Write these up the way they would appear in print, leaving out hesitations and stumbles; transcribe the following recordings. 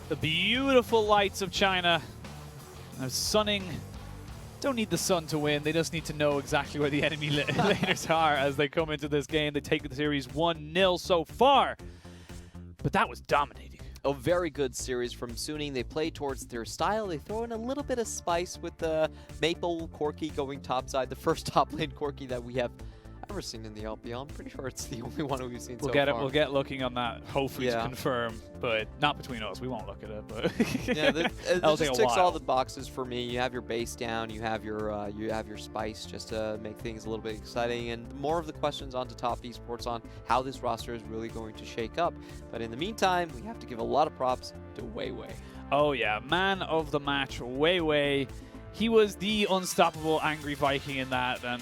The beautiful lights of China. Sunning. Don't need the sun to win. They just need to know exactly where the enemy laners are as they come into this game. They take the series 1-0 so far. But that was dominating. A very good series from Suning. They play towards their style. They throw in a little bit of spice with the Maple Corki going topside. The first top lane Corki that we have ever seen in the LPL. I'm pretty sure it's the only one we've seen so far. We'll get looking on that, hopefully to confirm, but not between us. We won't look at it. But yeah, it just ticks all the boxes for me. You have your base down, you have your spice just to make things a little bit exciting, and more of the questions onto Top Esports on how this roster is really going to shake up. But in the meantime, we have to give a lot of props to Weiwei. Oh yeah, man of the match, Weiwei. He was the unstoppable angry Viking in that, and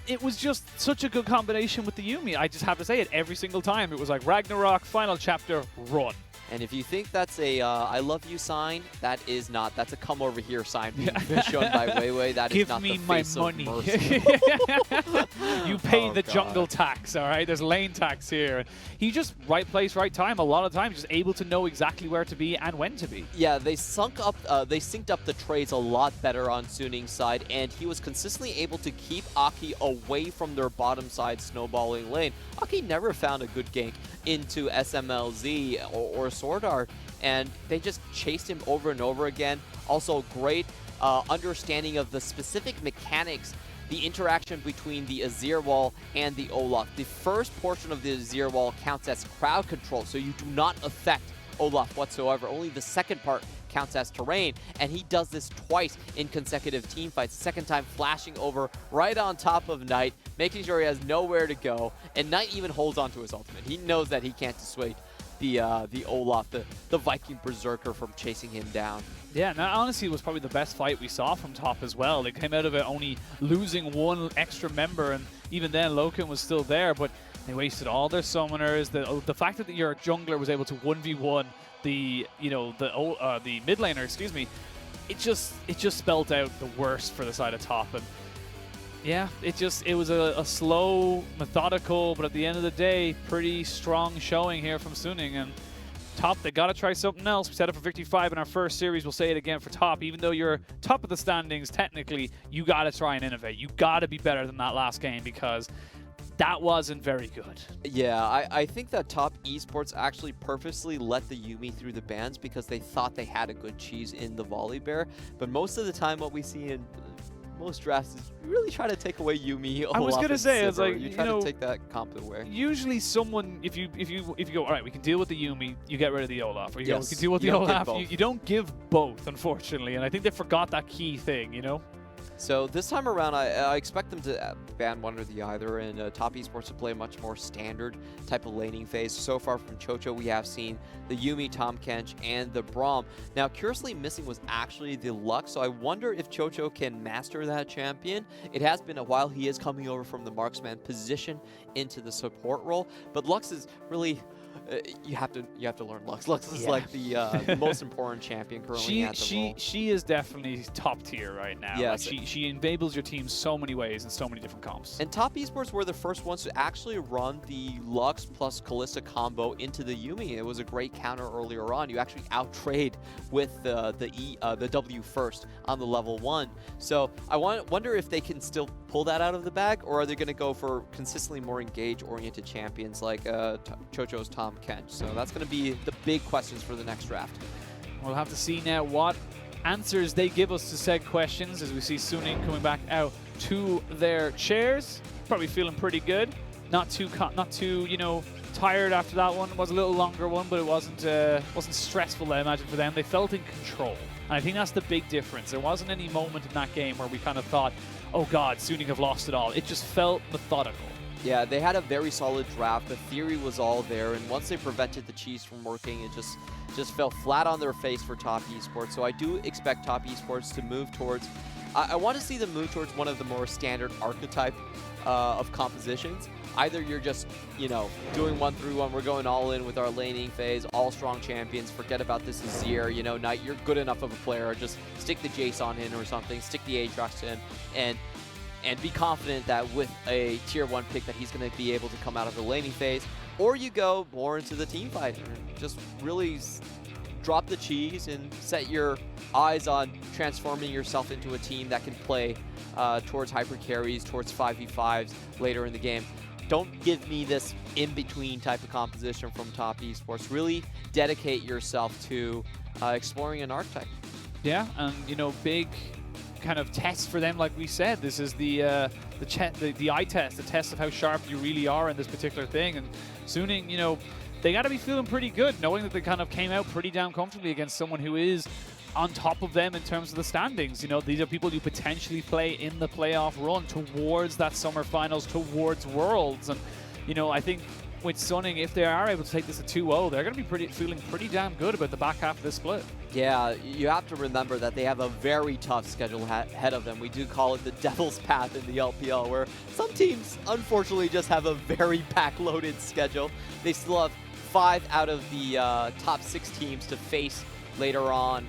it was just such a good combination with the Yuumi. I just have to say it every single time. It was like Ragnarok, final chapter, run. And if you think that's a I love you sign, that is not. That's a come over here sign being shown by Weiwei. That is not the face of mercy. Give me my money. You pay the jungle tax, all right? There's lane tax here. He just right place, right time. A lot of times, just able to know exactly where to be and when to be. Yeah, they synced up the trades a lot better on Suning's side, and he was consistently able to keep Aki away from their bottom side snowballing lane. Aki never found a good gank into Smlz or SwordArt, and they just chased him over and over again. Also, great understanding of the specific mechanics, the interaction between the Azir wall and the Olaf. The first portion of the Azir wall counts as crowd control, so you do not affect Olaf whatsoever. Only the second part counts as terrain, and he does this twice in consecutive team fights. Second time flashing over right on top of Knight, making sure he has nowhere to go, and Knight even holds onto his ultimate. He knows that he can't dissuade the Olaf, the Viking Berserker, from chasing him down. Yeah, and that honestly was probably the best fight we saw from top as well. They came out of it only losing one extra member, and even then LokeN was still there, but they wasted all their summoners. The fact that your jungler was able to 1v1 the mid laner, excuse me, it just spelled out the worst for the side of top. And yeah, it was a slow, methodical, but at the end of the day, pretty strong showing here from Suning. And top, they got to try something else. We said it for Victory 5 in our first series. We'll say it again for top. Even though you're top of the standings, technically, you got to try and innovate. You got to be better than that last game, because that wasn't very good. Yeah, I think that Top Esports actually purposely let the Yuumi through the bans because they thought they had a good cheese in the Volley Bear. But most of the time, what we see in most drafts is you really try to take away Yuumi. I was gonna say, it's like, you try to take that comp away. Usually, someone, if you go, all right, we can deal with the Yuumi, you get rid of the Olaf, or you go, we can deal with the Olaf. You don't give both, unfortunately, and I think they forgot that key thing, you know. So this time around, I expect them to ban one or the other, and Top Esports to play a much more standard type of laning phase. So far from QiuQiu, we have seen the Yuumi, Tahm, Kench, and the Braum. Now, curiously missing was actually the Lux, so I wonder if QiuQiu can master that champion. It has been a while. He is coming over from the marksman position into the support role, but Lux is really... you have to learn Lux. Lux is like the most important champion currently at the role. She is definitely top tier right now. Yes. Like she enables your team so many ways in so many different comps. And Top Esports were the first ones to actually run the Lux plus Kalista combo into the Yuumi. It was a great counter earlier on. You actually out-trade with the W first on the level 1. So I wonder if they can still pull that out of the bag, or are they going to go for consistently more engage-oriented champions like QiuQiu's Tahm, Kench. So that's going to be the big questions for the next draft. We'll have to see now what answers they give us to said questions, as we see Suning coming back out to their chairs. Probably feeling pretty good. Not too tired after that one. It was a little longer one, but it wasn't stressful, I imagine, for them. They felt in control. And I think that's the big difference. There wasn't any moment in that game where we kind of thought, oh God, Suning have lost it all. It just felt methodical. Yeah, they had a very solid draft. The theory was all there, and once they prevented the cheese from working, it just fell flat on their face for Top Esports. So I do expect Top Esports to move towards... I want to see them move towards one of the more standard archetype of compositions. Either you're just, doing 1-3-1, we're going all in with our laning phase, all strong champions, forget about this Azir, Knight, you're good enough of a player, or just stick the Jace on him or something, stick the Aatrox to him, and be confident that with a tier 1 pick that he's going to be able to come out of the laning phase. Or you go more into the team fight and just really drop the cheese and set your eyes on transforming yourself into a team that can play towards hyper carries, towards 5v5s later in the game. Don't give me this in-between type of composition from top esports. Really dedicate yourself to exploring an archetype. Yeah, and you know, big kind of test for them, like we said. This is the eye test, the test of how sharp you really are in this particular thing. And Suning, you know, they got to be feeling pretty good, knowing that they kind of came out pretty damn comfortably against someone who is on top of them in terms of the standings. You know, these are people you potentially play in the playoff run towards that summer finals, towards Worlds. And, you know, I think with Suning, if they are able to take this at 2-0, they're going to be feeling pretty damn good about the back half of this split. Yeah, you have to remember that they have a very tough schedule ahead of them. We do call it the devil's path in the LPL, where some teams, unfortunately, just have a very pack-loaded schedule. They still have 5 out of the top 6 teams to face later on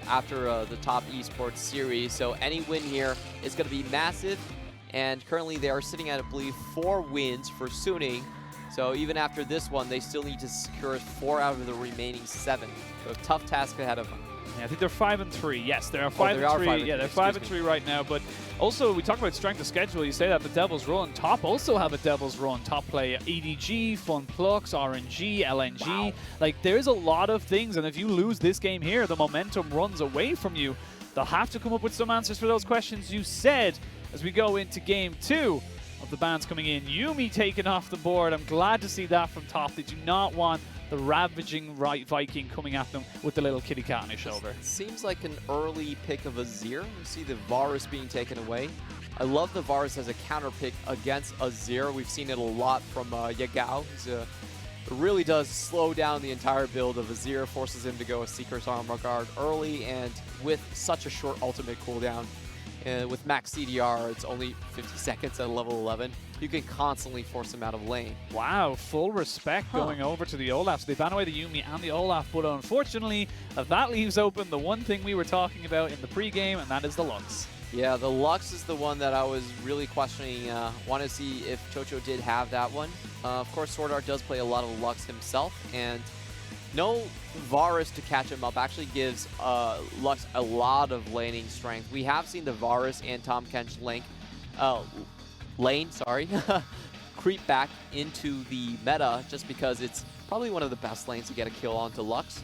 after the top esports series. So any win here is going to be massive. And currently they are sitting at, I believe, 4 wins for Suning. So even after this one, they still need to secure 4 out of the remaining 7. So a tough task ahead of them. Yeah, I think they're 5-3. Yes, they are 5-3. Yeah, they're 5-3 right now. But also, we talk about strength of schedule. You say that the Devil's Run. Top also have a Devil's Run. Top play EDG, FunPlux, RNG, LNG. Wow. Like, there's a lot of things. And if you lose this game here, the momentum runs away from you. They'll have to come up with some answers for those questions you said as we go into game 2 of the bans coming in. Yuumi taken off the board. I'm glad to see that from top. They do not want the ravaging Viking coming at them with the little kitty cat on his shoulder. It seems like an early pick of Azir. You see the Varus being taken away. I love the Varus as a counter pick against Azir. We've seen it a lot from Yagao. It really does slow down the entire build of Azir, forces him to go a Seeker's Armor Guard early, and with such a short ultimate cooldown, with max CDR, it's only 50 seconds at level 11. You can constantly force him out of lane. Wow, full respect going over to the Olaf. So they ban away the Yuumi and the Olaf, but unfortunately, that leaves open the one thing we were talking about in the pregame, and that is the Lux. Yeah, the Lux is the one that I was really questioning. Want to see if Chocho did have that one. Of course, SwordArt does play a lot of Lux himself, and no Varus to catch him up actually gives Lux a lot of laning strength. We have seen the Varus and Tahm Kench lane creep back into the meta just because it's probably one of the best lanes to get a kill onto Lux.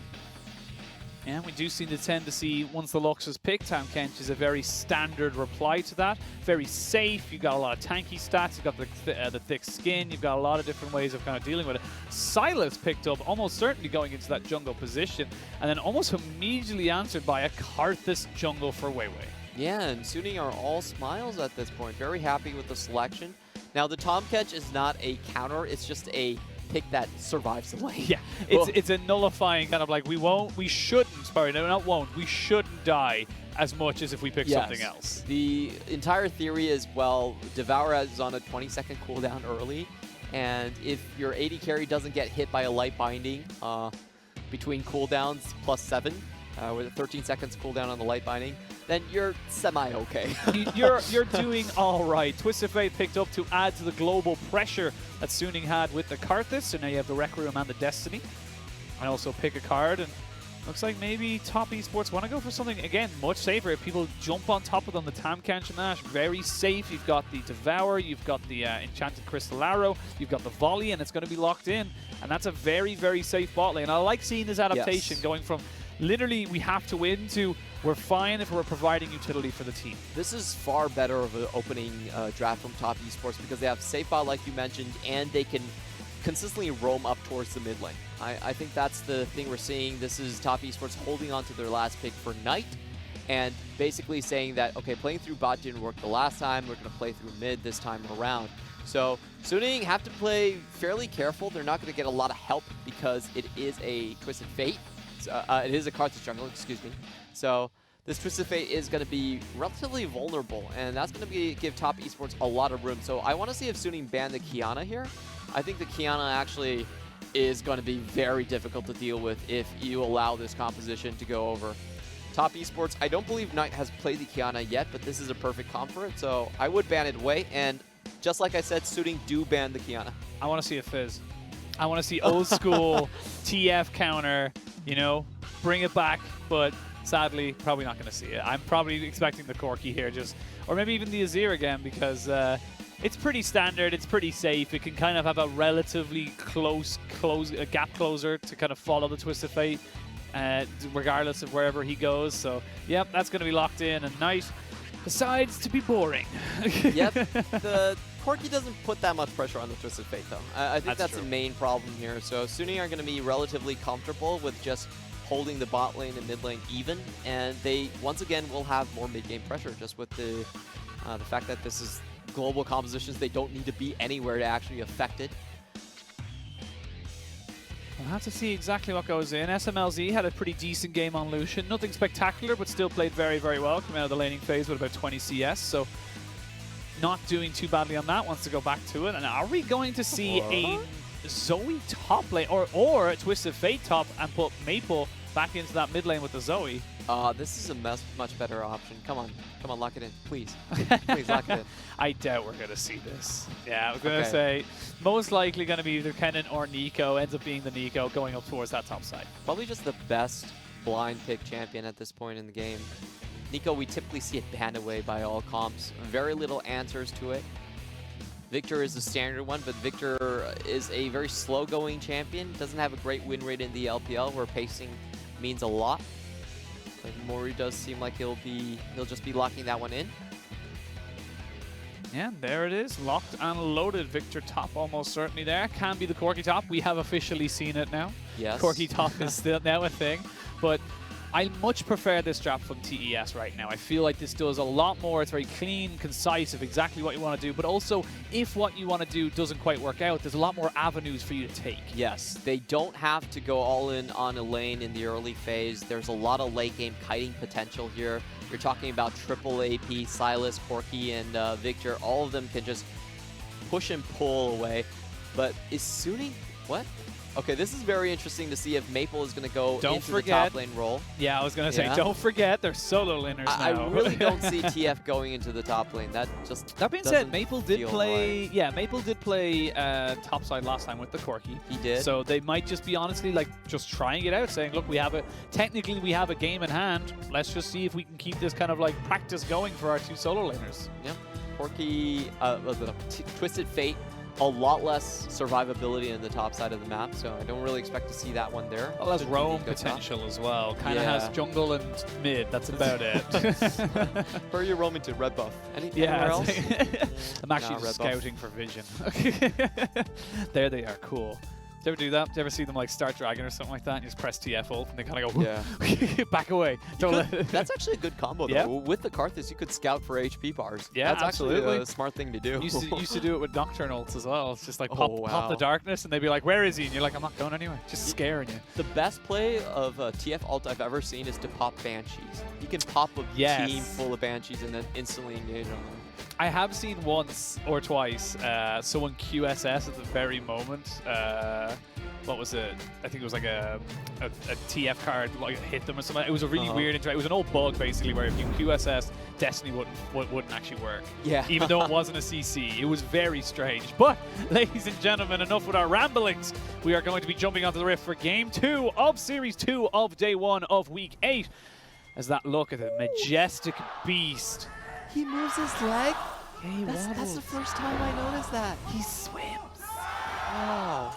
And we do seem to tend to see, once the Lux is picked, Tahm Kench is a very standard reply to that. Very safe, you've got a lot of tanky stats, you've got the thick skin, you've got a lot of different ways of kind of dealing with it. Sylas picked up, almost certainly going into that jungle position, and then almost immediately answered by a Karthus jungle for Weiwei. Yeah, and Suning are all smiles at this point. Very happy with the selection. Now, the Tahm Kench is not a counter, it's just a pick that survives the lane. Yeah, it's a nullifying kind of like, we shouldn't die as much as if we pick something else. The entire theory is, well, Devour is on a 20-second cooldown early, and if your AD carry doesn't get hit by a light binding between cooldowns +7, with a 13 seconds cooldown on the light binding, then you're semi-okay. you're doing all right. Twisted Fate picked up to add to the global pressure that Suning had with the Karthus, so now you have the Rec Room and the Destiny. And also pick a card, and looks like maybe top esports want to go for something, again, much safer. If people jump on top of them, the Tahm Kench and Ashe, very safe. You've got the Devour, you've got the Enchanted Crystal Arrow, you've got the Volley, and it's going to be locked in. And that's a very, very safe bot lane. I like seeing this adaptation going from literally we have to win to we're fine if we're providing utility for the team. This is far better of an opening draft from top esports because they have safe bot like you mentioned, and they can consistently roam up towards the mid lane. I think that's the thing we're seeing. This is top esports holding on to their last pick for Knight and basically saying that, okay, playing through bot didn't work the last time, we're going to play through mid this time around. So Suning have to play fairly careful. They're not going to get a lot of help because it is a Twisted Fate. It is a Karthus jungle, excuse me. So this Twisted Fate is going to be relatively vulnerable, and that's going to give top esports a lot of room. So I want to see if Suning ban the Qiyana here. I think the Qiyana actually is going to be very difficult to deal with if you allow this composition to go over. Top esports, I don't believe Knight has played the Qiyana yet, but this is a perfect comp for it, so I would ban it away. And just like I said, Suning do ban the Qiyana. I want to see a Fizz. I want to see old school TF counter you know, bring it back, but sadly, probably not going to see it. I'm probably expecting the Corki here, or maybe even the Azir again, because it's pretty standard, it's pretty safe. It can kind of have a relatively close gap closer to kind of follow the Twisted Fate, regardless of wherever he goes. So, yep, that's going to be locked in, and Knight decides to be boring. Yep, the Corki doesn't put that much pressure on the Twisted Fate, though. I think that's the main problem here. So Sunny are going to be relatively comfortable with just holding the bot lane and mid lane even, and they, once again, will have more mid-game pressure just with the fact that this is global compositions. They don't need to be anywhere to actually affect it. We'll have to see exactly what goes in. Smlz had a pretty decent game on Lucian. Nothing spectacular, but still played very, very well. Coming out of the laning phase with about 20 CS, so not doing too badly on that. Wants to go back to it. And are we going to see a Zoe top lane, or a Twisted Fate top and put Maple back into that mid lane with the Zoe? This is a much better option. Come on, lock it in, please. Please lock it in. I doubt we're going to see this. Yeah, I was going to say, most likely going to be either Kennen or Neeko. Ends up being the Neeko going up towards that top side. Probably just the best blind pick champion at this point in the game. Neeko, we typically see it banned away by all comps. Very little answers to it. Viktor is the standard one, but Viktor is a very slow-going champion. Doesn't have a great win rate in the LPL, where pacing means a lot. But Moyu does seem like he'll just be locking that one in. Yeah, there it is. Locked and loaded. Viktor top almost certainly there. Can be the Corki top. We have officially seen it now. Yes. Corki top is still now a thing. But I much prefer this drop from TES right now. I feel like this does a lot more. It's very clean, concise of exactly what you want to do. But also, if what you want to do doesn't quite work out, there's a lot more avenues for you to take. Yes, they don't have to go all in on a lane in the early phase. There's a lot of late game kiting potential here. You're talking about triple AP, Sylas, Corki, and Viktor. All of them can just push and pull away. But is Sunny... What? Okay, this is very interesting to see if Maple is going to go into the top lane role. Yeah, I was going to say, don't forget, they're solo laners now. I really don't see TF going into the top lane. That being said, Maple did play. Right. Yeah, Maple did play top side last time with the Corki. He did. So they might just be honestly like just trying it out, saying, look, technically we have a game in hand. Let's just see if we can keep this kind of like practice going for our two solo laners. Yeah, Corki, Twisted Fate. A lot less survivability in the top side of the map, so I don't really expect to see that one there. Well, has roam potential as well. Kind of has jungle and mid. That's about it. Where are you roaming to? Red buff. Anywhere else? I'm actually just scouting for vision. There they are. Cool. Do you ever do that? Do you ever see them like start Dragon or something like that and you just press TF ult and they kind of go, back away. That's actually a good combo though. Yeah. With the Karthus, you could scout for HP bars. Yeah, that's absolutely actually a smart thing to do. Used to do it with Nocturne ults as well. It's just like pop the darkness and they'd be like, where is he? And you're like, I'm not going anywhere. Just scaring you. The best play of TF ult I've ever seen is to pop Banshees. You can pop a team full of Banshees and then instantly engage on them. I have seen once or twice someone QSS at the very moment. What was it? I think it was like a TF card like hit them or something. It was a really weird interaction. It was an old bug basically where if you QSS, Destiny wouldn't actually work. Yeah. Even though it wasn't a CC. It was very strange. But ladies and gentlemen, enough with our ramblings. We are going to be jumping onto the Rift for Game 2 of Series 2 of Day 1 of Week 8. As that look at the majestic beast. He moves his leg? Yeah, that's the first time I noticed that. He swims. Wow.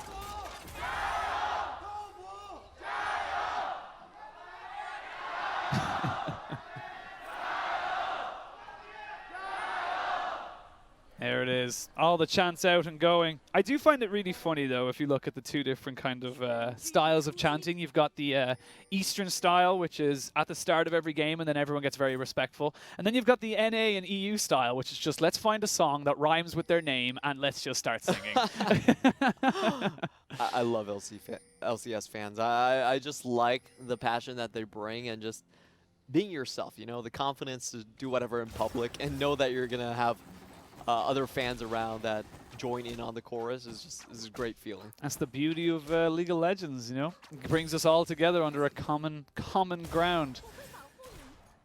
There it is. All the chants out and going. I do find it really funny, though, if you look at the two different kind of styles of chanting. You've got the Eastern style, which is at the start of every game, and then everyone gets very respectful. And then you've got the NA and EU style, which is just let's find a song that rhymes with their name, and let's just start singing. I love LCS fans. I just like the passion that they bring and just being yourself, you know, the confidence to do whatever in public and know that you're going to have other fans around that join in on the chorus is a great feeling. That's the beauty of League of Legends, you know? It brings us all together under a common ground.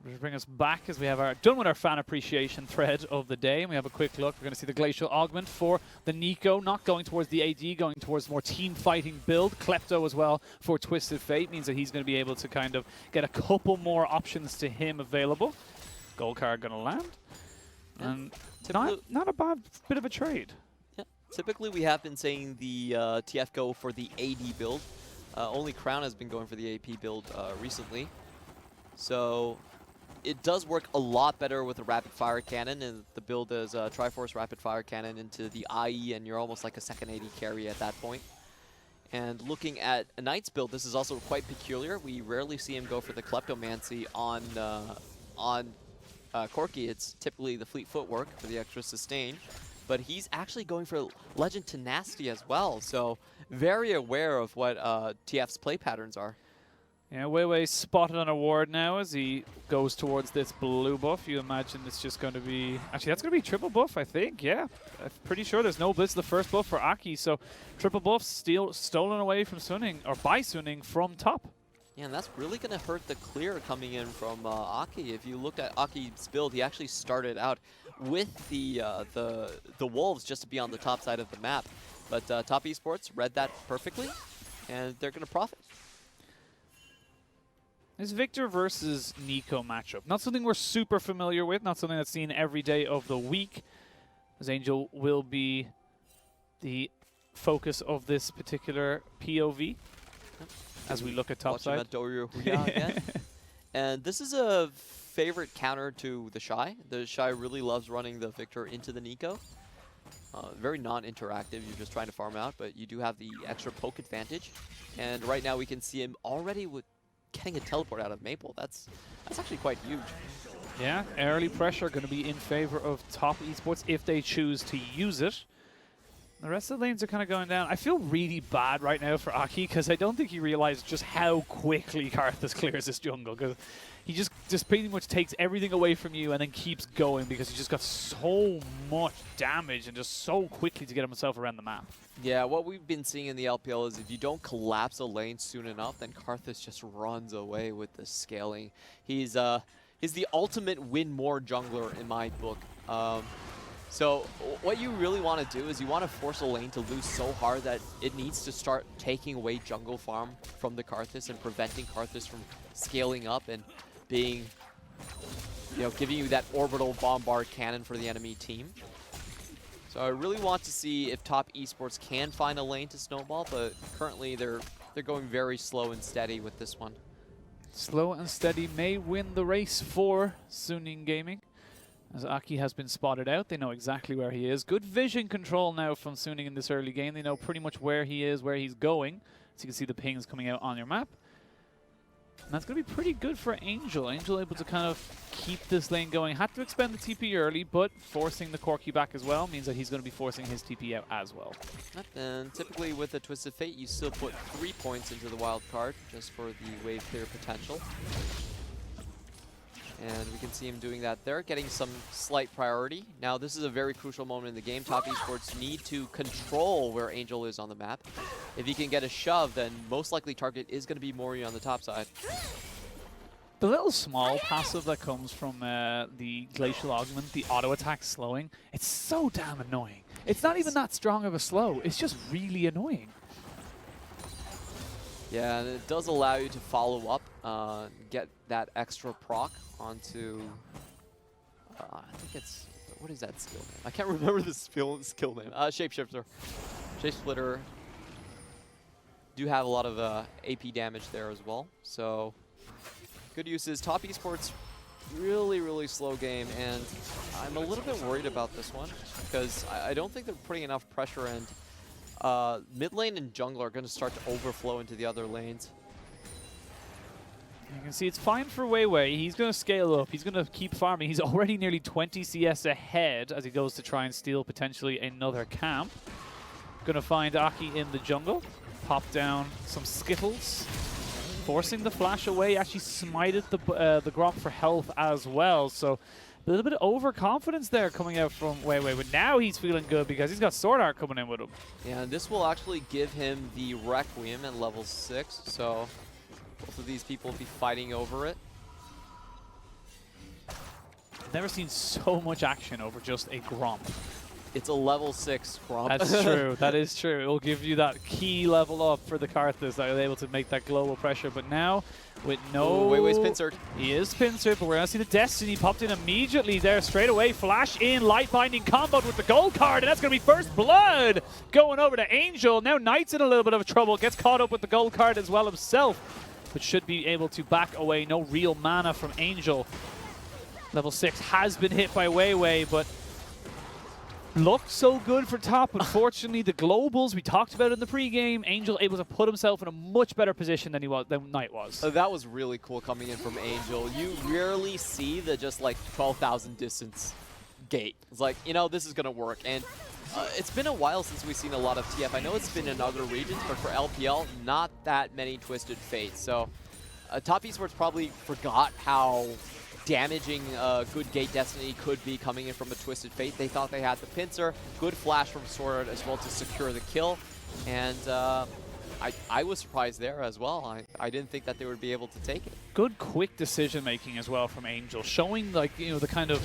Which bring us back as we have done with our fan appreciation thread of the day, and we have a quick look. We're going to see the Glacial Augment for the Neeko, not going towards the AD, going towards more team fighting build. Klepto as well for Twisted Fate means that he's going to be able to kind of get a couple more options to him available. Gold card going to land, and not a bad bit of a trade. Yeah. Typically, we have been saying the TF go for the AD build. Only Crown has been going for the AP build recently, so it does work a lot better with a rapid fire cannon, and the build is Triforce rapid fire cannon into the IE, and you're almost like a second AD carry at that point. And looking at a Knight's build, this is also quite peculiar. We rarely see him go for the Kleptomancy on Corki. It's typically the fleet footwork for the extra sustain, but he's actually going for Legend Tenacity as well, so very aware of what TF's play patterns are. Yeah, Weiwei spotted on a ward now as he goes towards this blue buff. You imagine it's just going to be... Actually, that's going to be triple buff, I think. Yeah, I'm pretty sure there's no blitz the first buff for Aki. So triple buff stolen away from Suning, or by Suning from top. Yeah, and that's really going to hurt the clear coming in from Aki. If you looked at Aki's build, he actually started out with the Wolves just to be on the top side of the map. But Top Esports read that perfectly, and they're going to profit. This Viktor versus Neeko matchup. Not something we're super familiar with, not something that's seen every day of the week, as Angel will be the focus of this particular POV as we look at top side. Again. And this is a favorite counter to the Shy. The Shy really loves running the Viktor into the Neeko. Very non-interactive, you're just trying to farm out, but you do have the extra poke advantage. And right now we can see him already with getting a teleport out of Maple. That's actually quite huge. Yeah, early pressure going to be in favor of Top Esports if they choose to use it. The rest of the lanes are kind of going down. I feel really bad right now for Aki because I don't think he realized just how quickly Karthus clears this jungle, because he just pretty much takes everything away from you and then keeps going because he just got so much damage and just so quickly to get himself around the map. Yeah, what we've been seeing in the LPL is if you don't collapse a lane soon enough, then Karthus just runs away with the scaling. He's the ultimate win more jungler in my book. So what you really want to do is you want to force a lane to lose so hard that it needs to start taking away jungle farm from the Karthus and preventing Karthus from scaling up and being, giving you that orbital bombard cannon for the enemy team. So I really want to see if Top Esports can find a lane to snowball, but currently they're going very slow and steady with this one. Slow and steady may win the race for Suning Gaming. As Aki has been spotted out, they know exactly where he is. Good vision control now from Suning in this early game. They know pretty much where he is, where he's going. So you can see the pings coming out on your map. And that's going to be pretty good for Angel. Angel able to kind of keep this lane going. Had to expend the TP early, but forcing the Corki back as well means that he's going to be forcing his TP out as well. And typically with a Twisted Fate, you still put 3 points into the wild card just for the wave clear potential. And we can see him doing that there, getting some slight priority. Now, this is a very crucial moment in the game. Top Esports need to control where Angel is on the map. If he can get a shove, then most likely target is going to be Moyu on the top side. The little small passive that comes from the Glacial Augment, the auto attack slowing, it's so damn annoying. It's not even that strong of a slow, it's just really annoying. Yeah, and it does allow you to follow up, get that extra proc onto, I think it's, what is that skill name? I can't remember the skill name. Shapeshifter. Shapesplitter do have a lot of AP damage there as well, so good uses. Top Esports, really, really slow game, and I'm a little bit worried about this one because I don't think they're putting enough pressure in. Mid lane and jungle are going to start to overflow into the other lanes. You can see it's fine for Weiwei. He's going to scale up. He's going to keep farming. He's already nearly 20 CS ahead as he goes to try and steal potentially another camp. Going to find Aki in the jungle. Pop down some Skittles. Forcing the flash away. Actually smited the Gromp for health as well. So a little bit of overconfidence there coming out from Weiwei, but now he's feeling good because he's got SwordArt coming in with him. Yeah, and this will actually give him the Requiem at level 6, so both of these people will be fighting over it. I've never seen so much action over just a Gromp. It's a level 6 Gromp. That's true. That is true. It will give you that key level up for the Karthus that are able to make that global pressure. But now, with no... Weiwei's pincered. He is pincered, but we're going to see the Destiny popped in immediately there straight away. Flash in, light binding combo with the gold card, and that's going to be first blood going over to Angel. Now Knight's in a little bit of trouble. Gets caught up with the gold card as well himself, but should be able to back away. No real mana from Angel. Level 6 has been hit by Weiwei, but looked so good for top. Unfortunately, the globals we talked about in the pregame, Angel able to put himself in a much better position than Knight was. That was really cool coming in from Angel. You rarely see the just like 12,000 distance gate. It's like, you know, this is gonna work. And it's been a while since we've seen a lot of TF. I know it's been in other regions, but for LPL, not that many Twisted Fates. So Top Esports probably forgot how damaging good gate Destiny could be coming in from a Twisted Fate. They thought they had the pincer, good flash from SwordArt as well to secure the kill, and I was surprised there as well. I didn't think that they would be able to take it. Good quick decision making as well from Angel, showing like, you know, the kind of,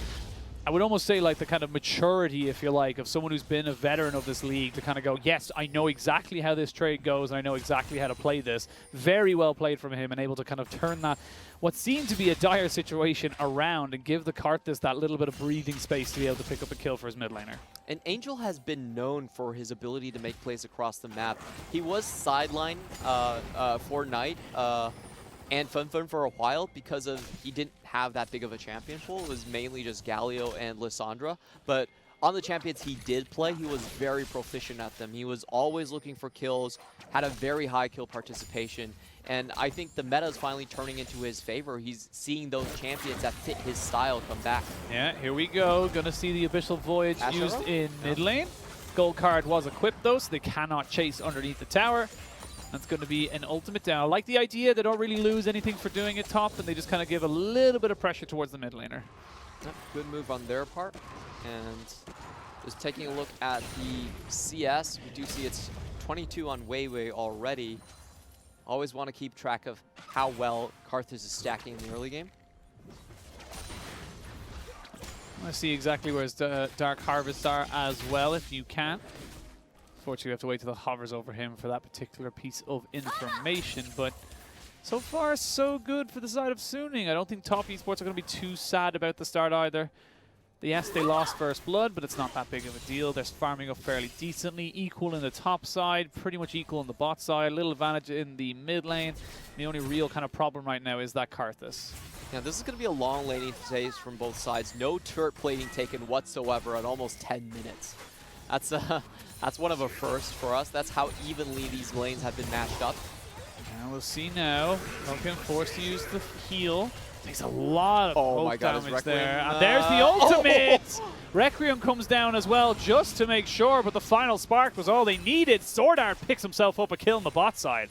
I would almost say like the kind of maturity, if you like, of someone who's been a veteran of this league to kind of go, yes, I know exactly how this trade goes and I know exactly how to play this. Very well played from him and able to kind of turn that, what seemed to be a dire situation, around and give the Karthus that little bit of breathing space to be able to pick up a kill for his mid laner. And Angel has been known for his ability to make plays across the map. He was sidelined for Knight and Fun for a while because of he didn't have that big of a champion pool. It was mainly just Galio and Lissandra. But on the champions he did play, he was very proficient at them. He was always looking for kills, had a very high kill participation. And I think the meta is finally turning into his favor. He's seeing those champions that fit his style come back. Yeah, here we go. Gonna see the Abyssal Voyage Ashe used arrow? in mid lane. Gold card was equipped though, so they cannot chase underneath the tower. That's going to be an ultimate down. I like the idea. They don't really lose anything for doing it top, and they just kind of give a little bit of pressure towards the mid laner. Good move on their part. And just taking a look at the CS, we do see it's 22 on Weiwei already. Always want to keep track of how well Karthus is stacking in the early game. I want to see exactly where his Dark Harvests are as well, if you can. Unfortunately, we have to wait till it hovers over him for that particular piece of information, but so far, so good for the side of Suning. I don't think Top Esports are going to be too sad about the start either. Yes, they lost first blood, but it's not that big of a deal. They're farming up fairly decently, equal in the top side, pretty much equal in the bot side, a little advantage in the mid lane. The only real kind of problem right now is that Karthus. Yeah, this is going to be a long laning phase from both sides. No turret plating taken whatsoever at almost 10 minutes. That's one of a first for us. That's how evenly these lanes have been matched up. Now we'll see now. LokeN forced to use the heal. Takes a lot of poke damage there. And there's the ultimate! Oh. Requiem comes down as well just to make sure, but the final spark was all they needed. SwordArt picks himself up a kill on the bot side.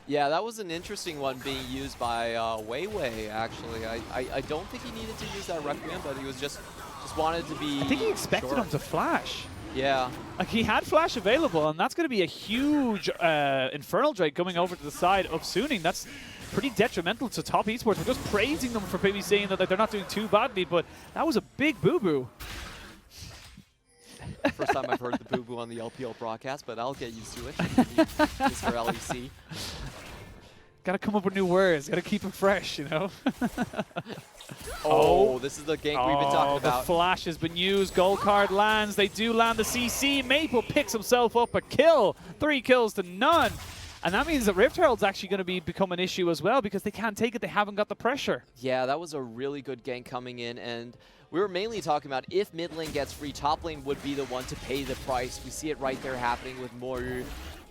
Yeah, that was an interesting one being used by Weiwei, actually. I don't think he needed to use that Requiem, but he was just wanted to be I think he expected him to flash. Yeah. Like, he had flash available, and that's going to be a huge Infernal Drake coming over to the side of Suning. That's pretty detrimental to Top Esports. We're just praising them for maybe saying that they're not doing too badly, but that was a big boo-boo. First time I've heard the boo-boo on the LPL broadcast, but I'll get used to it. Mr. LEC. Got to come up with new words. Got to keep it fresh, you know? Oh, this is the gank we've been talking about. The flash has been used. Gold card lands. They do land the CC. Maple picks himself up a kill. 3 kills to none. And that means that Rift Herald's actually going to become an issue as well because they can't take it. They haven't got the pressure. Yeah, that was a really good gank coming in. And we were mainly talking about if mid lane gets free, top lane would be the one to pay the price. We see it right there happening with Moyu.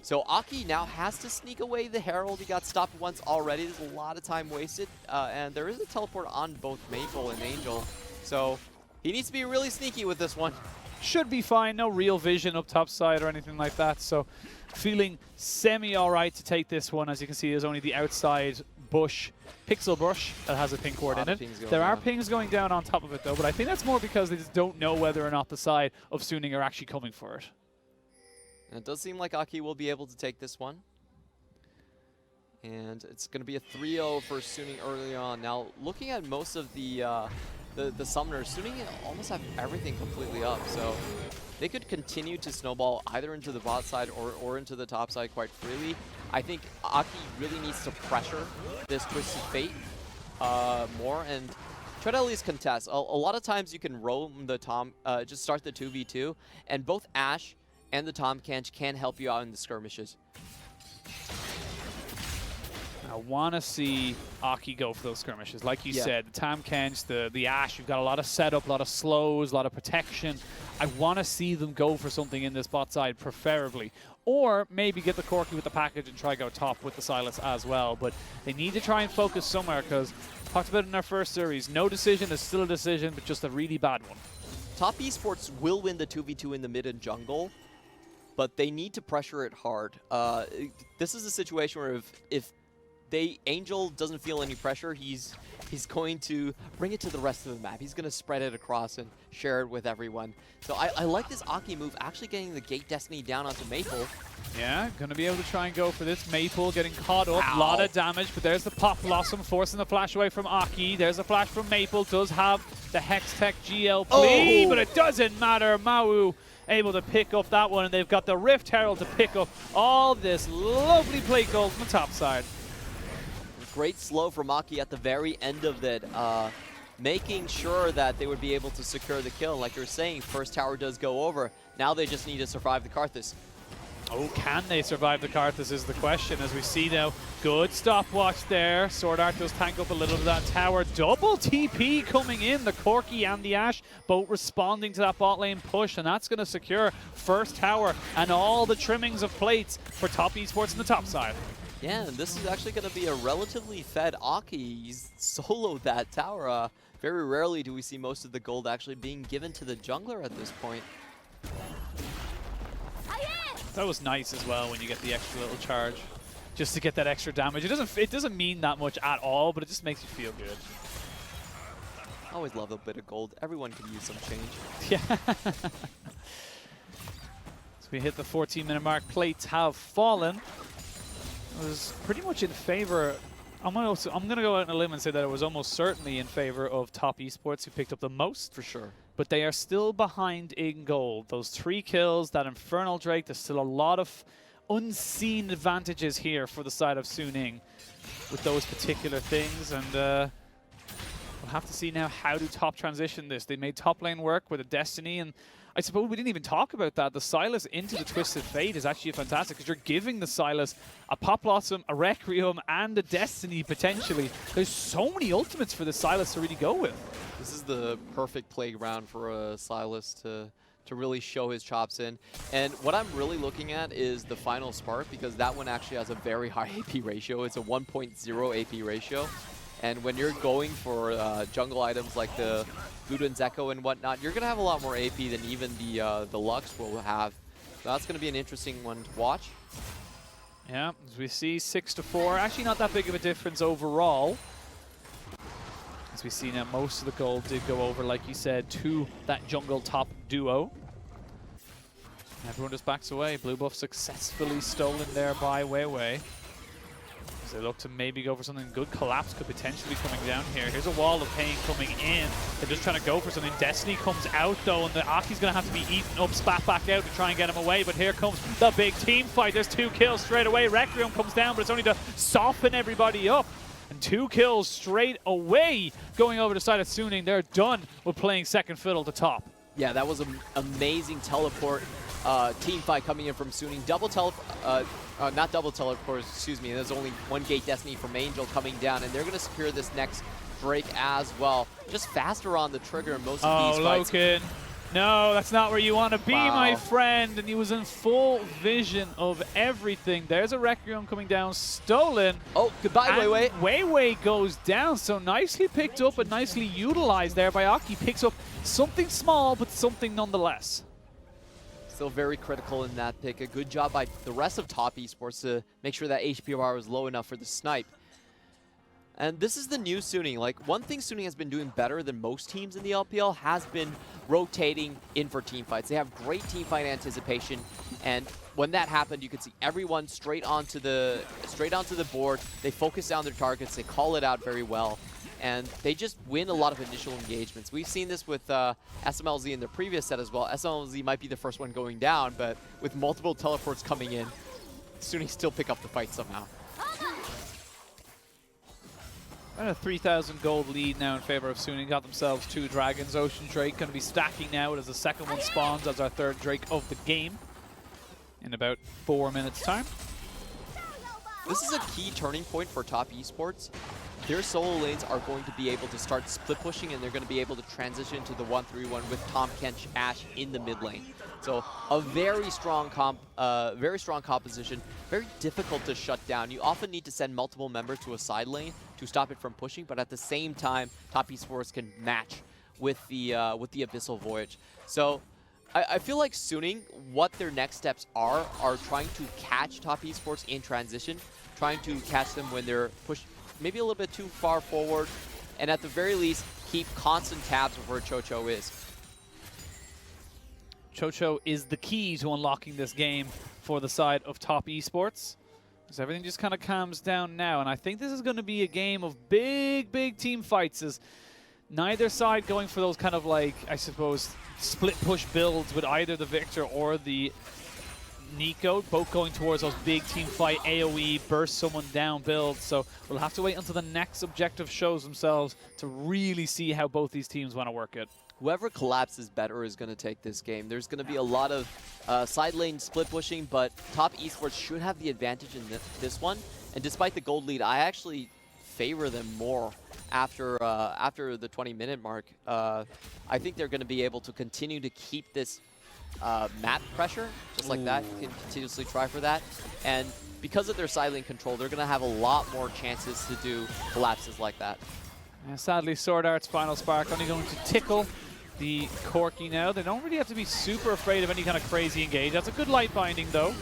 So Aki now has to sneak away the Herald. He got stopped once already. There's a lot of time wasted. And there is a teleport on both Maple and Angel. So he needs to be really sneaky with this one. Should be fine. No real vision up top side or anything like that. So feeling semi-alright to take this one. As you can see, there's only the outside bush, pixel bush, that has a pink ward in it. There are pings going down on top of it, though. But I think that's more because they just don't know whether or not the side of Suning are actually coming for it. And it does seem like Aki will be able to take this one. And it's going to be a 3-0 for Suning early on. Now, looking at most of the the summoners, Suning almost have everything completely up. So they could continue to snowball either into the bot side or into the top side quite freely. I think Aki really needs to pressure this Twisted Fate more and try to at least contest. A lot of times you can roam the Tahm, just start the 2v2, and both Ashe and the Tahm Kench can help you out in the skirmishes. I want to see Aki go for those skirmishes. Like you said, the Tahm Kench, the Ashe, you've got a lot of setup, a lot of slows, a lot of protection. I want to see them go for something in this bot side, preferably. Or maybe get the Corki with the package and try go top with the Sylas as well. But they need to try and focus somewhere because, talked about it in our first series, no decision is still a decision, but just a really bad one. Top Esports will win the 2v2 in the mid and jungle, but they need to pressure it hard. This is a situation where if Angel doesn't feel any pressure, he's going to bring it to the rest of the map. He's going to spread it across and share it with everyone. So I like this Aki move, actually getting the Gate Destiny down onto Maple. Yeah, going to be able to try and go for this. Maple getting caught up, a lot of damage, but there's the Pop Blossom forcing the flash away from Aki. There's a flash from Maple, does have the Hextech GL but it doesn't matter. Moyu able to pick up that one, and they've got the Rift Herald to pick up all this lovely play gold from the top side. Great slow from Aki at the very end of it, making sure that they would be able to secure the kill. Like you're saying, first tower does go over. Now they just need to survive the Karthus. Oh, can they survive the Karthus is the question, as we see now. Good stopwatch there. SwordArt does tank up a little of that tower. Double TP coming in. The Corki and the Ashe both responding to that bot lane push, and that's going to secure first tower and all the trimmings of plates for Top Esports on the top side. Yeah, and this is actually going to be a relatively fed Aki. He's soloed that tower. Very rarely do we see most of the gold actually being given to the jungler at this point. That was nice as well when you get the extra little charge, just to get that extra damage. It doesn't mean that much at all, but it just makes you feel good. I always love a bit of gold. Everyone can use some change. Yeah. So we hit the 14-minute mark. Plates have fallen. It was pretty much in favor. I'm gonna go out on a limb and say that it was almost certainly in favor of Top Esports, who picked up the most. For sure. But they are still behind in gold. Those 3 kills, that Infernal Drake, there's still a lot of unseen advantages here for the side of Suning with those particular things. And we'll have to see now how do Top transition this. They made top lane work with a Destiny, and I suppose we didn't even talk about that. The Sylas into the Twisted Fate is actually fantastic because you're giving the Sylas a Pop Blossom, a Requiem, and a Destiny potentially. There's so many ultimates for the Sylas to really go with. This is the perfect playground for Sylas to really show his chops in. And what I'm really looking at is the final Spark, because that one actually has a very high AP ratio. It's a 1.0 AP ratio. And when you're going for jungle items like the Luden's Echo and whatnot, you're going to have a lot more AP than even the Lux will have. So that's going to be an interesting one to watch. Yeah, as we see 6-4. Actually not that big of a difference overall. As we see now, most of the gold did go over, like you said, to that jungle top duo. Everyone just backs away. Blue buff successfully stolen there by Weiwei. As they look to maybe go for something good. Collapse could potentially be coming down here. Here's a wall of pain coming in. They're just trying to go for something. Destiny comes out though, and the Aki's going to have to be eaten up, spat back out to try and get him away. But here comes the big team fight. There's 2 kills straight away. Requiem comes down, but it's only to soften everybody up. And 2 kills straight away going over the side of Suning. They're done with playing second fiddle to top. Yeah, that was an amazing teleport team fight coming in from Suning. Not double teleport, excuse me. There's only 1 Gate Destiny from Angel coming down, and they're going to secure this next Drake as well. Just faster on the trigger in most of these fights. LokeN. No, that's not where you want to be, my friend. And he was in full vision of everything. There's a Requiem coming down, stolen. Oh, goodbye, Weiwei. Weiwei goes down. So nicely picked up and nicely utilized there by Aki. Picks up something small, but something nonetheless. Still very critical in that pick. A good job by the rest of Top Esports to make sure that HP bar was low enough for the snipe. And this is the new Suning. Like, one thing Suning has been doing better than most teams in the LPL has been rotating in for team fights. They have great team fight anticipation, and when that happened, you could see everyone straight onto the board. They focus down their targets. They call it out very well. and they just win a lot of initial engagements. We've seen this with Smlz in the previous set as well. Smlz might be the first one going down, but with multiple teleports coming in, Suning still pick up the fight somehow. And a 3,000 gold lead now in favor of Suning. Got themselves 2 dragons. Ocean Drake going to be stacking now as the second one spawns as our 3rd Drake of the game in about 4 minutes time. This is a key turning point for top esports. Their solo lanes are going to be able to start split pushing, and they're going to be able to transition to the 1-3-1 with Tahm, Kench, Ashe in the mid lane. So a very strong composition, very difficult to shut down. You often need to send multiple members to a side lane to stop it from pushing, but at the same time, top esports can match with the Abyssal Voyage. So I feel like Suning, what their next steps are trying to catch top esports in transition, trying to catch them when they're pushed maybe a little bit too far forward, and at the very least, keep constant tabs of where Chocho is. Chocho is the key to unlocking this game for the side of top esports. Because everything just kind of calms down now, and I think this is going to be a game of big team fights, as neither side going for those kind of like, I suppose, split push builds with either the Viktor or the Neeko, both going towards those big team fight AoE, burst someone down builds. So we'll have to wait until the next objective shows themselves to really see how both these teams want to work it. Whoever collapses better is going to take this game. There's going to be a lot of side lane split pushing, but top esports should have the advantage in this one. And despite the gold lead, I actually favor them more after the 20-minute mark. I think they're going to be able to continue to keep this map pressure, just like that. You can continuously try for that. And because of their side lane control, they're going to have a lot more chances to do collapses like that. Yeah, sadly, SwordArt's Final Spark only going to tickle the Corki now. They don't really have to be super afraid of any kind of crazy engage. That's a good light binding, though.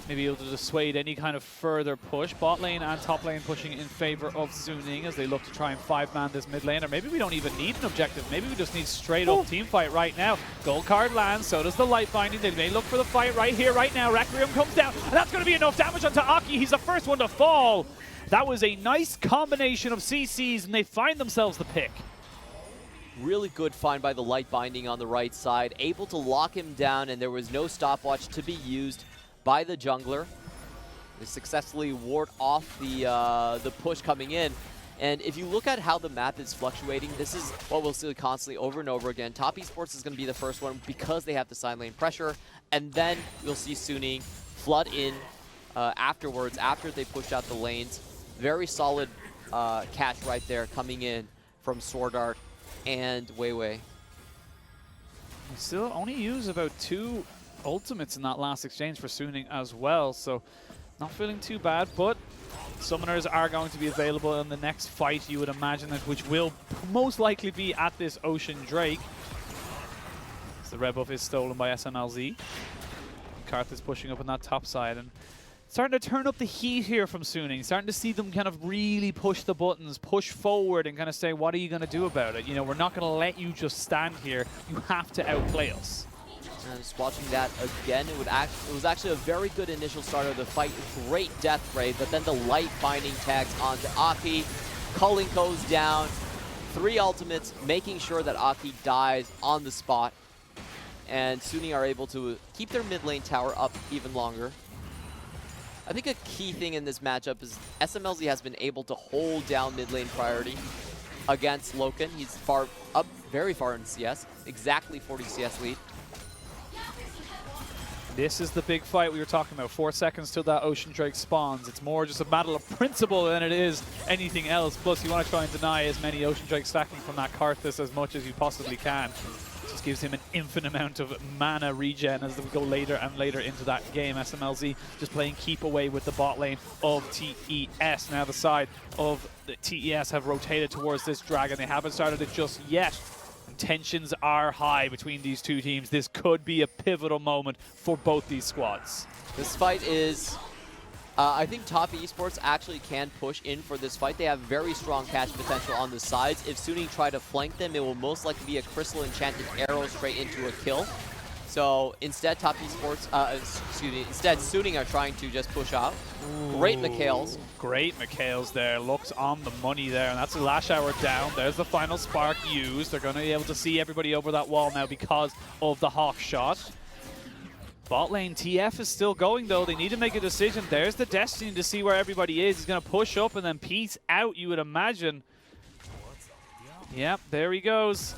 Maybe able to dissuade any kind of further push. Bot lane and top lane pushing in favor of Suning as they look to try and 5-man this mid lane. Or maybe we don't even need an objective. Maybe we just need straight up team fight right now. Gold card lands, so does the light binding. They may look for the fight right here, right now. Requiem comes down, and that's going to be enough damage onto Aki. He's the first one to fall. That was a nice combination of CCs, and they find themselves the pick. Really good find by the light binding on the right side. Able to lock him down, and there was no stopwatch to be used by the jungler. They successfully ward off the push coming in. And if you look at how the map is fluctuating, this is what we'll see constantly over and over again. Top esports is going to be the first one because they have the side lane pressure. And then you'll see Suning flood in afterwards, after they push out the lanes. Very solid catch right there coming in from SwordArt and Weiwei. We still only use about 2 ultimates in that last exchange for Suning as well, so not feeling too bad, but summoners are going to be available in the next fight, you would imagine, which will most likely be at this Ocean Drake. So the red buff is stolen by Smlz. Karthus pushing up on that top side, and starting to turn up the heat here from Suning, starting to see them kind of really push the buttons, push forward and kind of say, what are you going to do about it? You know, we're not going to let you just stand here. You have to outplay us. And just watching that again, it was actually a very good initial start of the fight. Great death ray, but then the light binding tags onto Aki. Culling goes down. 3 ultimates, making sure that Aki dies on the spot. And Suning are able to keep their mid lane tower up even longer. I think a key thing in this matchup is Smlz has been able to hold down mid lane priority against LokeN. He's very far in CS, exactly 40 CS lead. This is the big fight we were talking about. 4 seconds till that Ocean Drake spawns. It's more just a battle of principle than it is anything else. Plus, you want to try and deny as many Ocean Drakes stacking from that Karthus as much as you possibly can. Just gives him an infinite amount of mana regen as we go later and later into that game. Smlz just playing keep away with the bot lane of TES. Now the side of the TES have rotated towards this dragon. They haven't started it just yet. Tensions are high between these two teams. This could be a pivotal moment for both these squads. This fight is... I think top esports actually can push in for this fight. They have very strong catch potential on the sides. If Suning try to flank them, it will most likely be a crystal enchanted arrow straight into a kill. So instead, Top Esports, instead Suning are trying to just push out. Great Mikhails. Great Mikhails there. Looks on the money there, and that's a Lash Hour down. There's the final spark used. They're going to be able to see everybody over that wall now because of the Hawk shot. Bot lane, TF is still going though. They need to make a decision. There's the Destiny to see where everybody is. He's going to push up and then peace out, you would imagine. Yep, there he goes.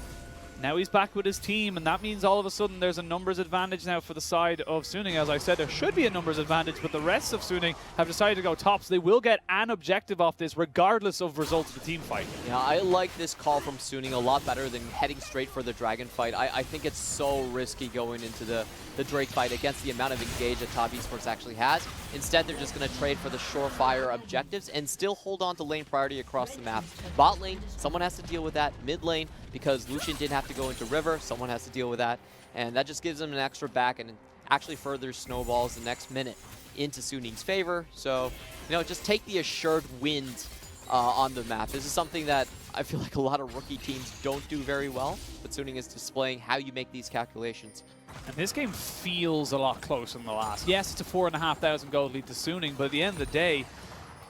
Now he's back with his team, and that means all of a sudden there's a numbers advantage now for the side of Suning. As I said, there should be a numbers advantage, but the rest of Suning have decided to go top, so they will get an objective off this regardless of results of the team fight. Yeah, I like this call from Suning a lot better than heading straight for the Dragon fight. I think it's so risky going into the Drake fight against the amount of engage that Top Esports actually has. Instead, they're just going to trade for the surefire objectives and still hold on to lane priority across the map. Bot lane, someone has to deal with that. Mid lane, because Lucian didn't have to go into River, someone has to deal with that. And that just gives them an extra back and actually further snowballs the next minute into Suning's favor. So, you know, just take the assured wins on the map. This is something that I feel like a lot of rookie teams don't do very well, but Suning is displaying how you make these calculations. And this game feels a lot closer than the last. Yes, it's a 4,500 gold lead to Suning, but at the end of the day,